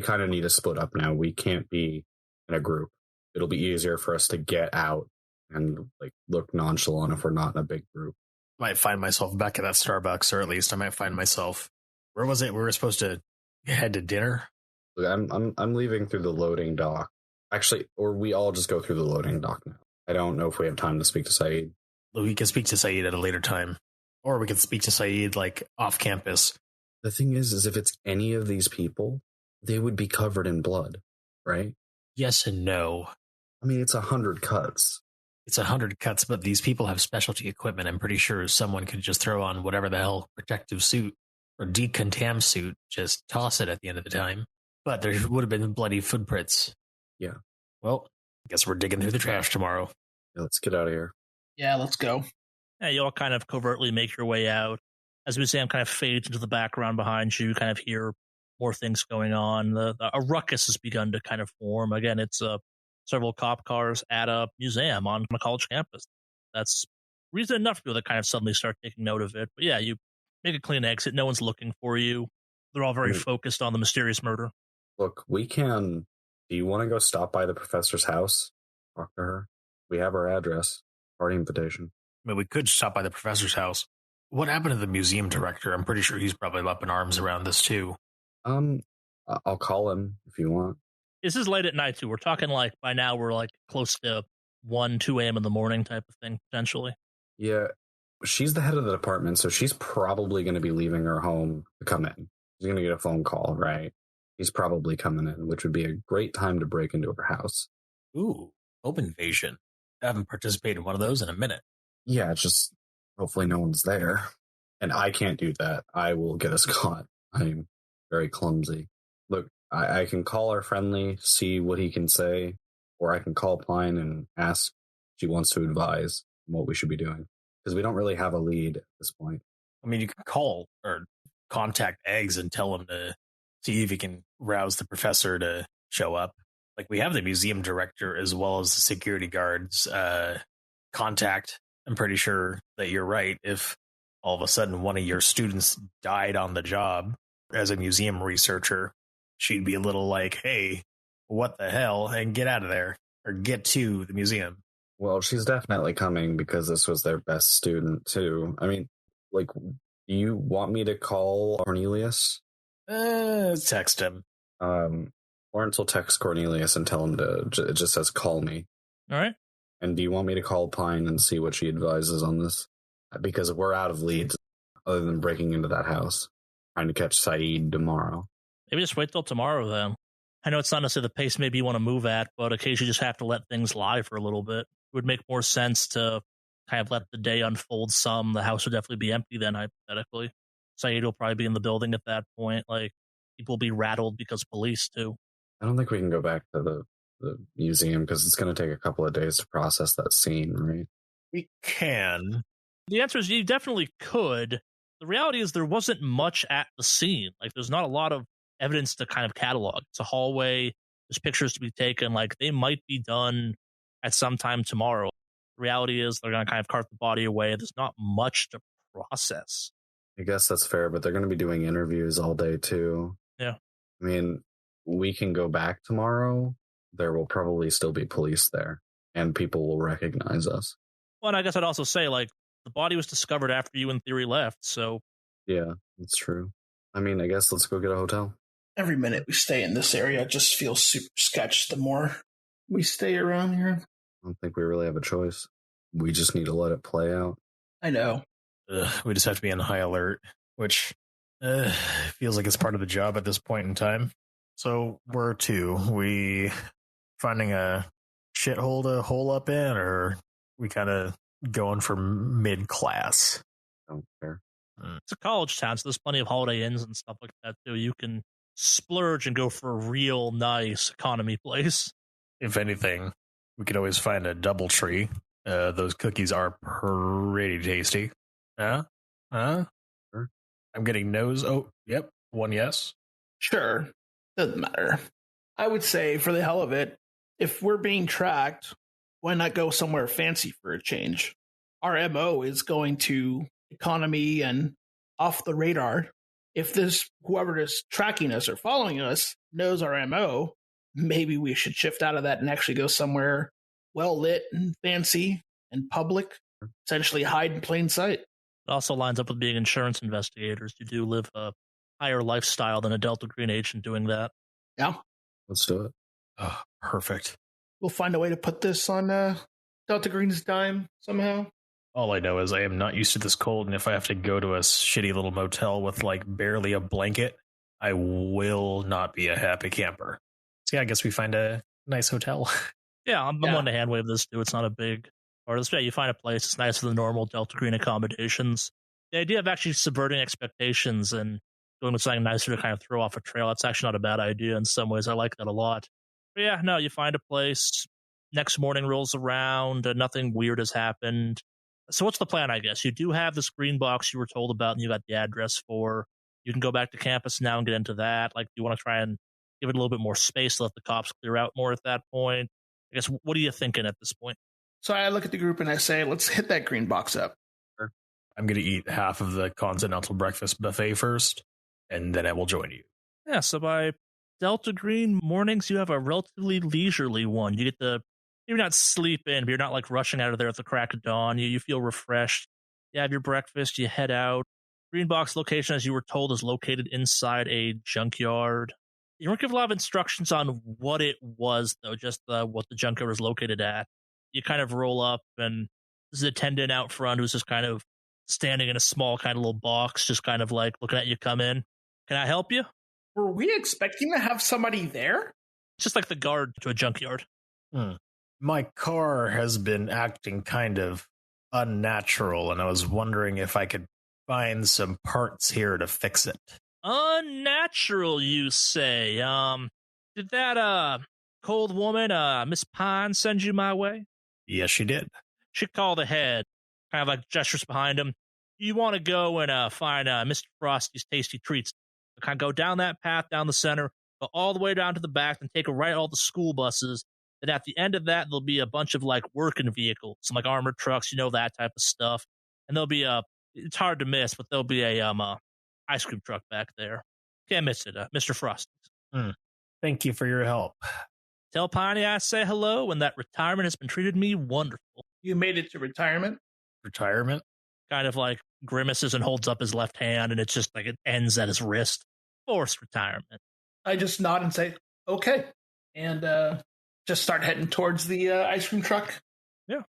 kind of need to split up now. We can't be in a group. It'll be easier for us to get out and like look nonchalant if we're not in a big group. Might find myself back at that Starbucks, or at least I might find myself. Where was it? We were supposed to head to dinner. Look, I'm leaving through the loading dock. Actually, or we all just go through the loading dock now. I don't know if we have time to speak to Saeed. We can speak to Saeed at a later time, or we can speak to Saeed like off campus. The thing is if it's any of these people, they would be covered in blood, right? Yes and no. I mean, it's 100 cuts. It's 100 cuts, but these people have specialty equipment. I'm pretty sure someone could just throw on whatever the hell protective suit or decontam suit, just toss it at the end of the time. But there would have been bloody footprints. Yeah. Well, I guess we're digging through the trash tomorrow. Yeah, let's get out of here. Yeah, let's go. Yeah, you all kind of covertly make your way out. As Sam kind of fades into the background behind you, kind of hear more things going on. A ruckus has begun to kind of form. Again, it's several cop cars at a museum on a college campus. That's reason enough for people to kind of suddenly start taking note of it. But yeah, you make a clean exit. No one's looking for you. They're all very focused on the mysterious murder. Look, we can... Do you want to go stop by the professor's house? Talk to her? We have her address. Party invitation. I mean, we could stop by the professor's house. What happened to the museum director? I'm pretty sure he's probably up in arms around this too. I'll call him if you want. This is late at night too. We're talking like by now we're like close to 1, 2 a.m. in the morning type of thing, potentially. Yeah, she's the head of the department, so she's probably going to be leaving her home to come in. She's going to get a phone call, right? He's probably coming in, which would be a great time to break into her house. Ooh, home invasion. I haven't participated in one of those in a minute. Yeah, it's just hopefully no one's there. And I can't do that. I will get us caught. I'm very clumsy. Look, I can call our friendly, see what he can say, or I can call Pine and ask if she wants to advise what we should be doing. Because we don't really have a lead at this point. I mean, you can call or contact Eggs and tell him to see if he can rouse the professor to show up. Like, we have the museum director as well as the security guards contact. I'm pretty sure that you're right. If all of a sudden one of your students died on the job as a museum researcher, she'd be a little like, hey, what the hell, and get out of there or get to the museum. Well, she's definitely coming because this was their best student too. I mean, like, do you want me to call Cornelius? Text him. Lawrence will text Cornelius and tell him it just says call me. All right. And do you want me to call Pine and see what she advises on this? Because we're out of leads other than breaking into that house, trying to catch Saeed tomorrow. Maybe just wait till tomorrow then. I know it's not necessarily the pace maybe you want to move at, but occasionally you just have to let things lie for a little bit. It would make more sense to kind of let the day unfold some. The house would definitely be empty then, hypothetically. Saeed will probably be in the building at that point. Like, people will be rattled because police too. I don't think we can go back to the museum because it's going to take a couple of days to process that scene, right? We can. The answer is you definitely could. The reality is there wasn't much at the scene. Like, there's not a lot of evidence to kind of catalog. It's a hallway. There's pictures to be taken. Like, they might be done at some time tomorrow. The reality is they're going to kind of cart the body away. There's not much to process. I guess that's fair, but they're going to be doing interviews all day too. Yeah. I mean, we can go back tomorrow. There will probably still be police there, and people will recognize us. Well, and I guess I'd also say, like, the body was discovered after you, in theory, left, so... Yeah, that's true. I mean, I guess let's go get a hotel. Every minute we stay in this area just feels super sketch the more we stay around here. I don't think we really have a choice. We just need to let it play out. I know. We just have to be on high alert, which feels like it's part of the job at this point in time. So where to? We finding a shithole to hole up in, or we kind of going for mid-class? Don't care. It's a college town, so there's plenty of Holiday Inns and stuff like that, too. You can splurge and go for a real nice economy place. If anything, we could always find a double tree. Those cookies are pretty tasty. Huh? Sure. I'm getting no's. Oh, yep. One yes. Sure. Doesn't matter. I would say, for the hell of it, if we're being tracked, why not go somewhere fancy for a change? Our MO is going to economy and off the radar. If whoever is tracking us or following us knows our MO, maybe we should shift out of that and actually go somewhere well lit and fancy and public, essentially hide in plain sight. It also lines up with being insurance investigators. You do live a higher lifestyle than a Delta Green agent doing that. Yeah. Let's do it. Oh, perfect. We'll find a way to put this on Delta Green's dime somehow. All I know is I am not used to this cold, and if I have to go to a shitty little motel with like barely a blanket, I will not be a happy camper. So yeah, I guess we find a nice hotel. Yeah, I'm willing to hand wave this too. It's not a big part of this. Yeah, you find a place. It's nicer than normal Delta Green accommodations. The idea of actually subverting expectations and going with something nicer to kind of throw off a trail, that's actually not a bad idea in some ways. I like that a lot. But yeah, no, you find a place. Next morning rolls around. Nothing weird has happened. So what's the plan, I guess? You do have this green box you were told about and you got the address for. You can go back to campus now and get into that. Like, do you want to try and give it a little bit more space to let the cops clear out more at that point? I guess, what are you thinking at this point? So I look at the group and I say, let's hit that green box up. I'm going to eat half of the continental breakfast buffet first, and then I will join you. Yeah, so by Delta Green mornings, you have a relatively leisurely one. You get to, maybe not sleep in, but you're not like rushing out of there at the crack of dawn. You feel refreshed. You have your breakfast, you head out. Green box location, as you were told, is located inside a junkyard. You weren't given a lot of instructions on what it was, though, just what the junkyard was located at. You kind of roll up, and there's an attendant out front who's just kind of standing in a small kind of little box, just kind of like looking at you come in. Can I help you? Were we expecting to have somebody there? Just like the guard to a junkyard. My car has been acting kind of unnatural, and I was wondering if I could find some parts here to fix it. Unnatural, you say? Did that cold woman, Miss Pine, send you my way? Yes, she did. She called ahead, kind of like gestures behind him. You want to go and find Mr. Frosty's Tasty Treats. So kind of go down that path, down the center, go all the way down to the back, and take a right all the school buses. And at the end of that, there'll be a bunch of like working vehicles, some like armored trucks, that type of stuff. And there'll be it's hard to miss, but there'll be a ice cream truck back there. Can't miss it, Mr. Frosty's. Thank you for your help. Tell Piney I say hello, and that retirement has been treated me wonderful. You made it to retirement? Retirement? Kind of like grimaces and holds up his left hand, and it's just like it ends at his wrist. Forced retirement. I just nod and say, okay. And just start heading towards the ice cream truck. Yeah.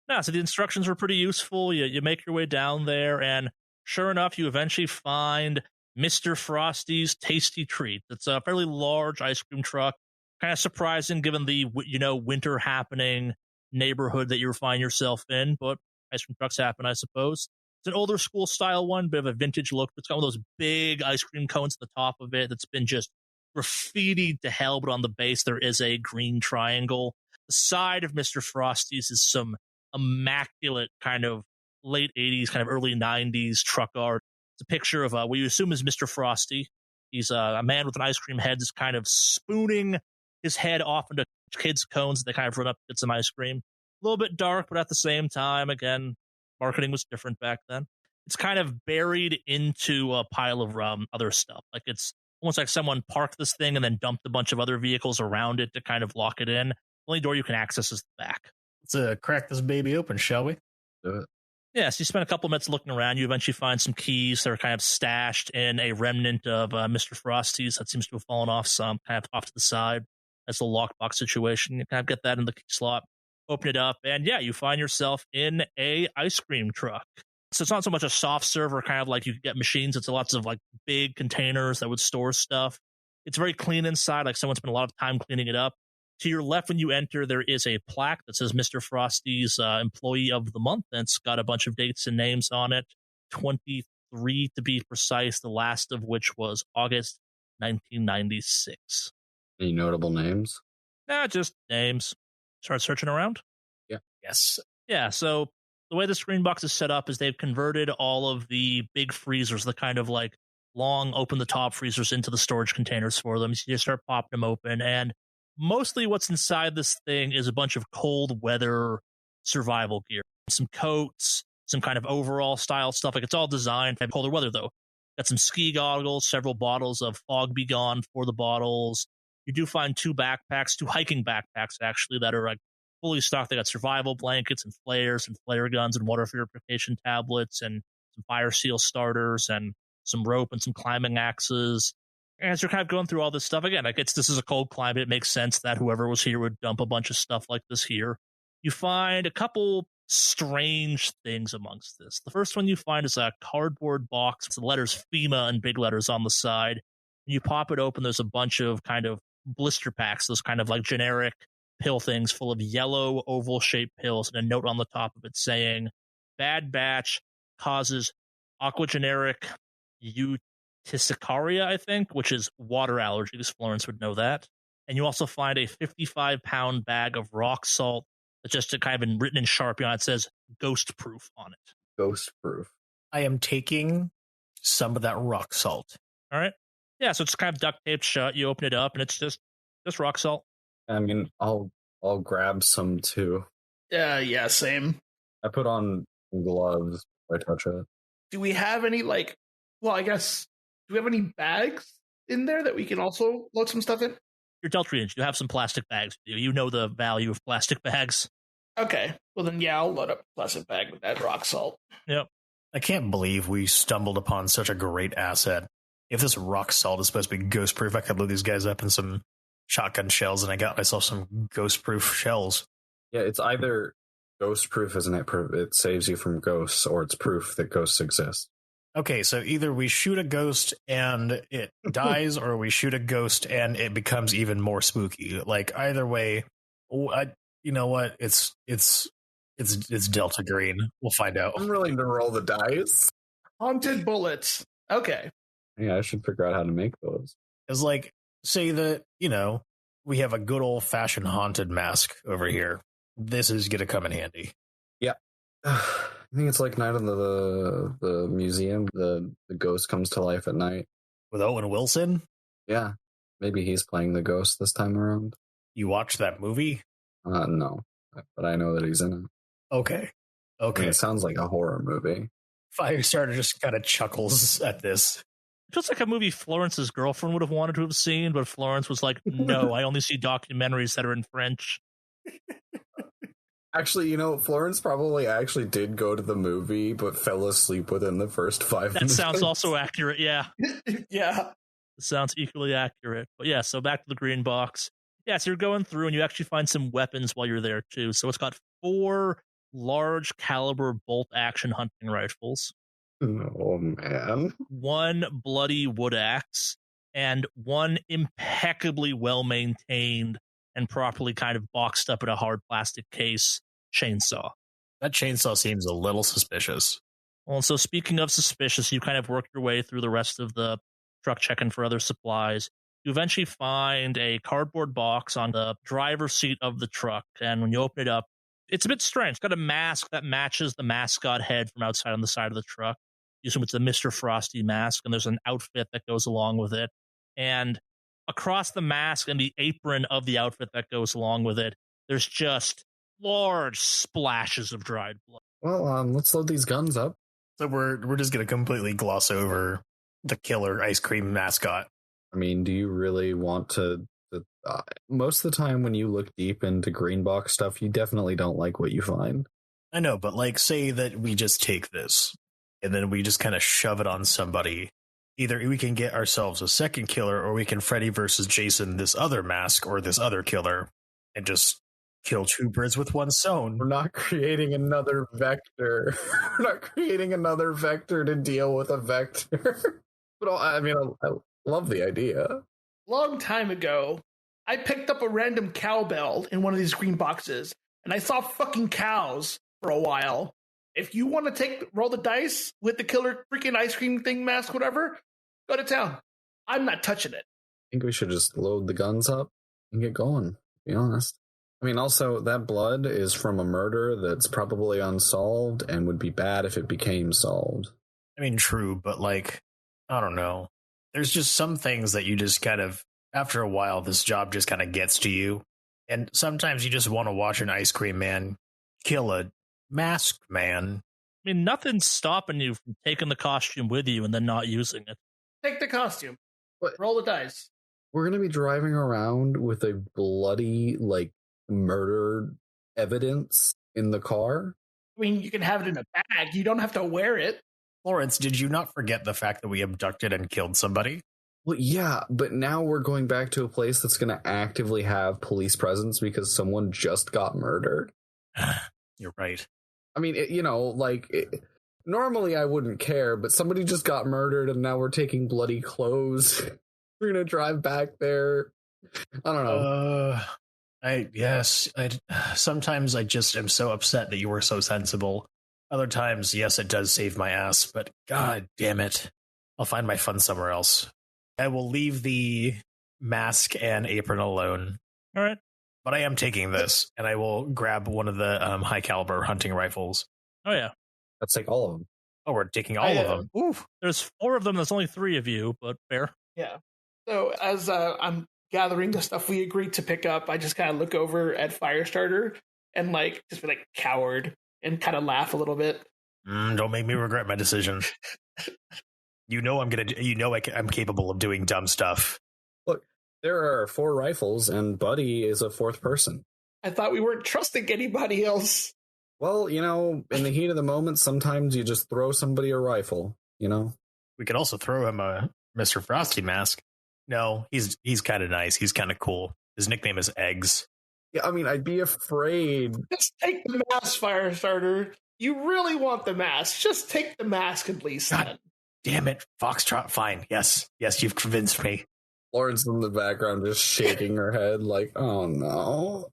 No, so the instructions were pretty useful. You make your way down there, and sure enough, you eventually find Mr. Frosty's Tasty Treat. It's a fairly large ice cream truck. Kind of surprising given the, winter happening neighborhood that you find yourself in, but ice cream trucks happen, I suppose. It's an older school style one, bit of a vintage look. It's got one of those big ice cream cones at the top of it that's been just graffitied to hell, but on the base there is a green triangle. The side of Mr. Frosty's is some immaculate kind of late 80s, kind of early 90s truck art. It's a picture of what you assume is Mr. Frosty. He's a man with an ice cream head, just kind of spooning his head off into kids' cones. They kind of run up to get some ice cream. A little bit dark, but at the same time, again, marketing was different back then. It's kind of buried into a pile of other stuff. Like it's almost like someone parked this thing and then dumped a bunch of other vehicles around it to kind of lock it in. The only door you can access is the back. Let's crack this baby open, shall we? Do it. Yeah, so you spend a couple minutes looking around. You eventually find some keys that are kind of stashed in a remnant of Mr. Frosty's that seems to have fallen off some, kind of off to the side. That's a lockbox situation. You kind of get that in the key slot, open it up, and yeah, you find yourself in a ice cream truck. So it's not so much a soft server, kind of like you could get machines. It's lots of like big containers that would store stuff. It's very clean inside, like someone spent a lot of time cleaning it up. To your left, when you enter, there is a plaque that says Mr. Frosty's Employee of the Month, and it's got a bunch of dates and names on it, 23 to be precise, the last of which was August 1996. Any notable names? Nah, just names. Start searching around. Yeah. Yes. Yeah, so the way the screen box is set up is they've converted all of the big freezers, the kind of like long open the top freezers, into the storage containers for them. So you just start popping them open, and mostly what's inside this thing is a bunch of cold weather survival gear, some coats, some kind of overall style stuff. Like, it's all designed for colder weather though. Got some ski goggles, several bottles of Fog Be Gone for the bottles. You do find two hiking backpacks actually, that are like fully stocked. They got survival blankets and flares and flare guns and water purification tablets and some fire seal starters and some rope and some climbing axes. And as you're kind of going through all this stuff, again, like, this is a cold climate. It makes sense that whoever was here would dump a bunch of stuff like this here. You find a couple strange things amongst this. The first one you find is a cardboard box with the letters FEMA in big letters on the side. You pop it open, there's a bunch of kind of blister packs, those kind of like generic pill things full of yellow oval shaped pills, and a note on the top of it saying bad batch causes aquageneric urticaria, I think, which is water allergies. Florence would know that. And you also find a 55-pound bag of rock salt that's just kind of written in Sharpie on it. It says ghost proof on it. Ghost proof. I am taking some of that rock salt. All right. Yeah, so it's kind of duct taped shut. You open it up and it's just rock salt. I mean, I'll grab some too. Yeah, same. I put on gloves if I touch it. Do we have any, like, well, I guess, do we have any bags in there that we can also load some stuff in? You're Deltrians. You have some plastic bags. You know the value of plastic bags. Okay. Well, then, yeah, I'll load up a plastic bag with that rock salt. Yep. I can't believe we stumbled upon such a great asset. If this rock salt is supposed to be ghost proof, I could load these guys up in some shotgun shells, and I got myself some ghost proof shells. Yeah, it's either ghost proof, isn't it? It saves you from ghosts, or it's proof that ghosts exist. Okay, so either we shoot a ghost and it dies, or we shoot a ghost and it becomes even more spooky. Like, either way, you know what? It's Delta Green. We'll find out. I'm willing to roll the dice. Haunted bullets. Okay. Yeah, I should figure out how to make those. It's like, say that, we have a good old fashioned haunted mask over here. This is going to come in handy. Yeah. I think it's like Night of the Museum. The ghost comes to life at night. With Owen Wilson? Yeah. Maybe he's playing the ghost this time around. You watched that movie? No. But I know that he's in it. Okay. I mean, it sounds like a horror movie. Firestarter just kind of chuckles at this. It feels like a movie Florence's girlfriend would have wanted to have seen, but Florence was like, no, I only see documentaries that are in French. Actually, Florence probably actually did go to the movie, but fell asleep within the first 5 minutes. That sounds also accurate, yeah. Yeah. It sounds equally accurate. But yeah, so back to the green box. Yeah, so you're going through and you actually find some weapons while you're there too. So it's got 4 large caliber bolt action hunting rifles. Oh, man. 1 bloody wood axe, and 1 impeccably well-maintained and properly kind of boxed up in a hard plastic case chainsaw. That chainsaw seems a little suspicious. Well, so speaking of suspicious, you kind of work your way through the rest of the truck checking for other supplies. You eventually find a cardboard box on the driver's seat of the truck, and when you open it up, it's a bit strange. It's got a mask that matches the mascot head from outside on the side of the truck. You assume it's the Mr. Frosty mask, and there's an outfit that goes along with it. And across the mask and the apron of the outfit that goes along with it, there's just large splashes of dried blood. Well, let's load these guns up. So we're just going to completely gloss over the killer ice cream mascot. I mean, do you really want to... most of the time when you look deep into green box stuff, you definitely don't like what you find. I know, but like, say that we just take this and then we just kind of shove it on somebody. Either we can get ourselves a second killer, or we can Freddy versus Jason this other mask or this other killer and just kill 2 birds with 1 stone. We're not creating another vector. We're not creating another vector to deal with a vector. But I love the idea. Long time ago, I picked up a random cowbell in one of these green boxes, and I saw fucking cows for a while. If you want to roll the dice with the killer freaking ice cream thing mask, whatever, go to town. I'm not touching it. I think we should just load the guns up and get going, to be honest. I mean, also, that blood is from a murder that's probably unsolved and would be bad if it became solved. I mean, true, but like, I don't know. There's just some things that you just kind of, after a while, this job just kind of gets to you. And sometimes you just want to watch an ice cream man kill a masked man. I mean, nothing's stopping you from taking the costume with you and then not using it. Take the costume. What? Roll the dice. We're going to be driving around with a bloody, like, murder evidence in the car? I mean, you can have it in a bag. You don't have to wear it. Lawrence, did you not forget the fact that we abducted and killed somebody? Well, yeah, but now we're going back to a place that's going to actively have police presence because someone just got murdered. You're right. I mean, normally I wouldn't care, but somebody just got murdered and now we're taking bloody clothes. We're going to drive back there. I don't know. Sometimes I just am so upset that you were so sensible. Other times, yes, it does save my ass, but god damn it. I'll find my fun somewhere else. I will leave the mask and apron alone. All right. But I am taking this, and I will grab one of the high caliber hunting rifles. Oh, yeah. Let's take all of them. Oh, we're taking all of them. Oof. There's 4 of them. There's only 3 of you, but fair. Yeah. So as I'm gathering the stuff we agreed to pick up, I just kind of look over at Firestarter and like just be like coward and kind of laugh a little bit. Don't make me regret my decision. I'm capable of doing dumb stuff. Look, there are 4 rifles and Buddy is a 4th person. I thought we weren't trusting anybody else. Well, in the heat of the moment, sometimes you just throw somebody a rifle, We could also throw him a Mr. Frosty mask. No, he's kind of nice. He's kind of cool. His nickname is Eggs. Yeah, I mean, I'd be afraid. Just take the mask, Firestarter. You really want the mask. Just take the mask at least. God damn it, Foxtrot. Fine. Yes, you've convinced me. Lawrence in the background just shaking her head like, oh no.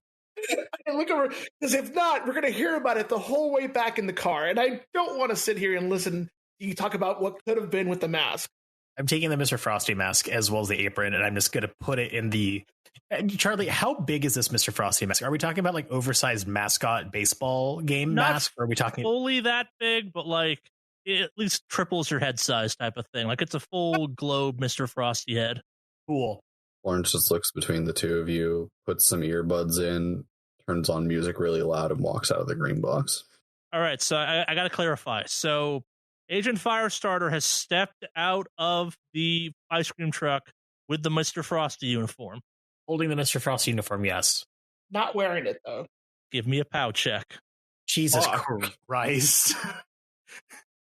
I look over, because if not, we're going to hear about it the whole way back in the car. And I don't want to sit here and listen to you talk about what could have been with the mask. I'm taking the Mr. Frosty mask as well as the apron, and I'm just going to put it in the... Charlie, how big is this Mr. Frosty mask? Are we talking about like oversized mascot baseball game mask? Or are we talking fully that big, but like it at least triples your head size type of thing? Like it's a full globe Mr. Frosty head. Cool. Lawrence just looks between the two of you, puts some earbuds in, turns on music really loud, and walks out of the green box. All right, so I got to clarify. So Agent Firestarter has stepped out of the ice cream truck with the Mr. Frosty uniform. Holding the Mr. Frosty uniform, yes. Not wearing it, though. Give me a POW check. Jesus Christ.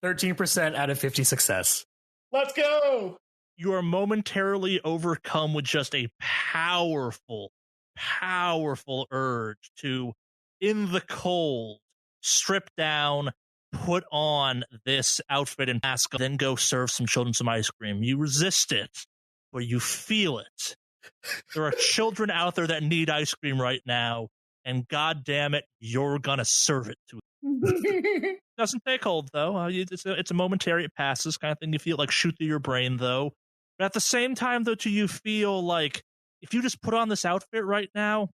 13% out of 50 success. Let's go! You are momentarily overcome with just a powerful urge to, in the cold, strip down, put on this outfit and mask, then go serve some children some ice cream. You resist it, but you feel it. There are children out there that need ice cream right now, and god damn it, you're gonna serve it to them. Doesn't take hold, though. It's a momentary, it passes kind of thing. You feel like shoot through your brain, though. But at the same time, though, you feel like if you just put on this outfit right now,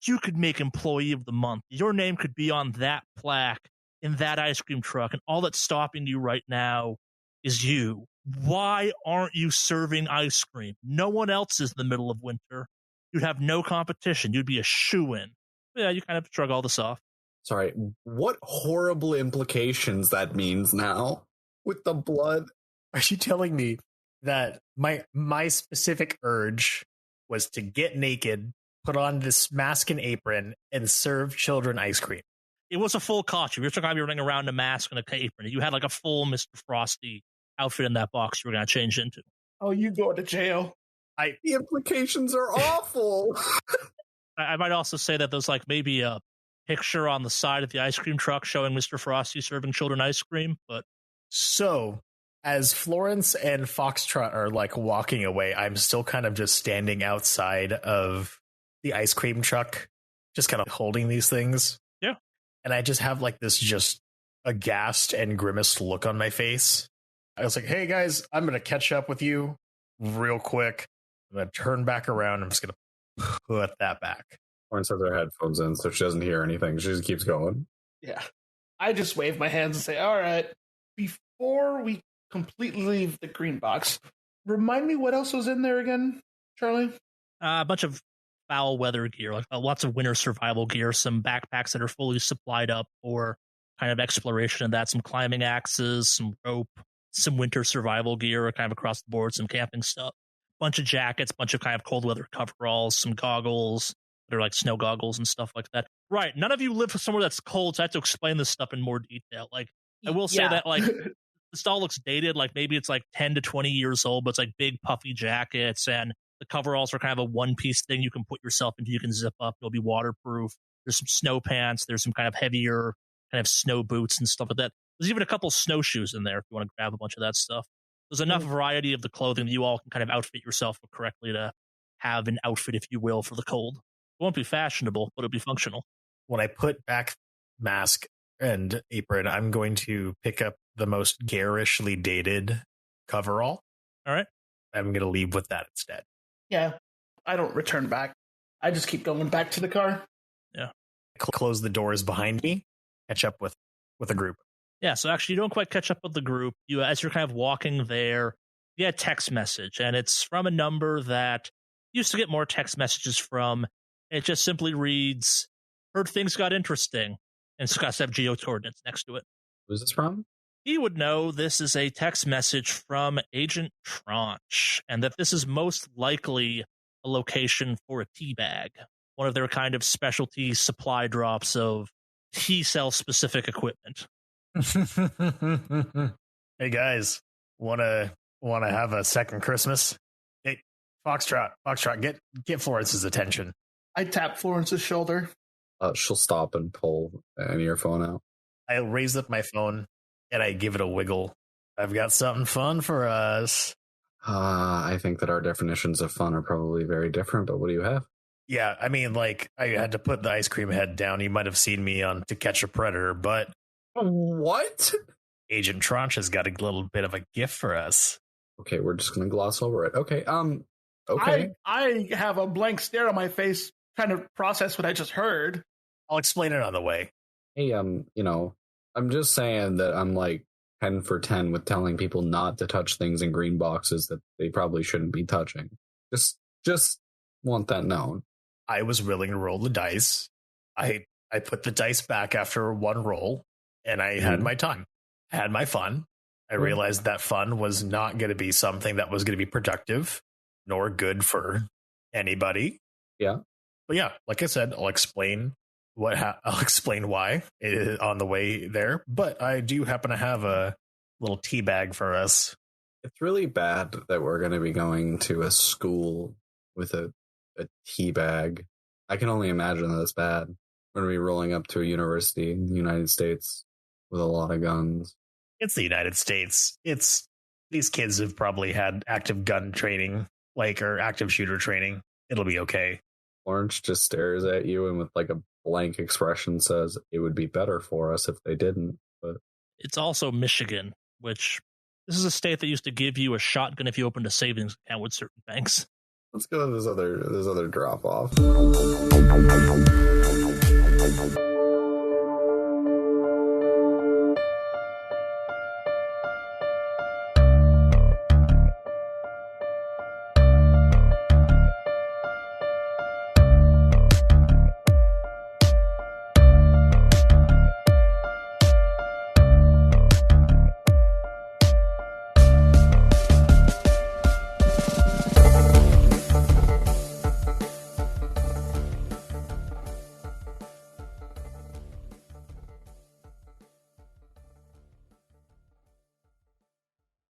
you could make Employee of the Month. Your name could be on that plaque in that ice cream truck, and all that's stopping you right now is you. Why aren't you serving ice cream? No one else is in the middle of winter. You'd have no competition. You'd be a shoo-in. Yeah, you kind of shrug all this off. Sorry, what horrible implications that means now with the blood? Are you telling me that my specific urge was to get naked, put on this mask and apron, and serve children ice cream? It was a full costume. You're talking about running around in a mask and a apron. You had like a full Mr. Frosty outfit in that box you were going to change into. Oh, you go to jail. The implications are awful. I might also say that there's like maybe a picture on the side of the ice cream truck showing Mr. Frosty serving children ice cream. But so as Florence and Foxtrot are like walking away, I'm still kind of just standing outside of the ice cream truck, just kind of holding these things. Yeah. And I just have like this just aghast and grimaced look on my face. I was like, hey guys, I'm going to catch up with you. real quick. I'm going to turn back around. I'm just going to put that back. Florence has her headphones in, so she doesn't hear anything. She just keeps going. Yeah. I just wave my hands and say, all right, before we completely leave the green box, remind me what else was in there again, Charlie? A bunch of foul weather gear, like lots of winter survival gear, some backpacks that are fully supplied up for kind of exploration of that, some climbing axes, some rope, some winter survival gear kind of across the board, some camping stuff, bunch of jackets, bunch of kind of cold weather coveralls, some goggles that are like snow goggles and stuff like that. Right. None of you live somewhere that's cold, so I have to explain this stuff in more detail. Like, I will say that, like, this all looks dated. Like, maybe it's like 10 to 20 years old, but it's like big puffy jackets, and the coveralls are kind of a one-piece thing you can put yourself into. You can zip up. It'll be waterproof. There's some snow pants. There's some kind of heavier kind of snow boots and stuff like that. There's even a couple snowshoes in there if you want to grab a bunch of that stuff. There's enough variety of the clothing that you all can kind of outfit yourself correctly to have an outfit, if you will, for the cold. It won't be fashionable, but it'll be functional. When I put back mask and apron, I'm going to pick up the most garishly dated coverall. All right. I'm going to leave with that instead. Yeah. I don't return back. I just keep going back to the car. Yeah. Close the doors behind me, catch up with a group. Yeah, so actually you don't quite catch up with the group. You, as you're kind of walking there, you get a text message, and it's from a number that you used to get more text messages from. It just simply reads, "Heard things got interesting," and it's got to have geocoordinates next to it. Who's this from? He would know this is a text message from Agent Tranche, and that this is most likely a location for a tea bag, one of their kind of specialty supply drops of T-cell specific equipment. Hey guys, wanna have a second Christmas? Hey, Foxtrot, get Florence's attention. I tap Florence's shoulder. She'll stop and pull an earphone out. I raise up my phone and I give it a wiggle. I've got something fun for us. I think that our definitions of fun are probably very different, but what do you have? Yeah, I mean, like, I had to put the ice cream head down. You might have seen me on To Catch a Predator, but what? Agent Tranche has got a little bit of a gift for us. Okay, we're just gonna gloss over it. Okay, okay. I have a blank stare on my face, trying to process what I just heard. I'll explain it on the way. Hey, I'm just saying that I'm like 10 for 10 with telling people not to touch things in green boxes that they probably shouldn't be touching. Just want that known. I was willing to roll the dice. I put the dice back after one roll, and I had my time. I had my fun. I realized that fun was not going to be something that was going to be productive, nor good for anybody. Yeah. But yeah, like I said, I'll explain I'll explain why on the way there. But I do happen to have a little tea bag for us. It's really bad that we're going to be going to a school with a tea bag. I can only imagine that it's bad. We're going to be rolling up to a university in the United States with a lot of guns. It's the United States. These kids have probably had active gun training, or active shooter training. It'll be okay. Orange just stares at you and with like a blank expression says it would be better for us if they didn't. But it's also Michigan, which this is a state that used to give you a shotgun if you opened a savings account with certain banks. Let's go to this other drop off.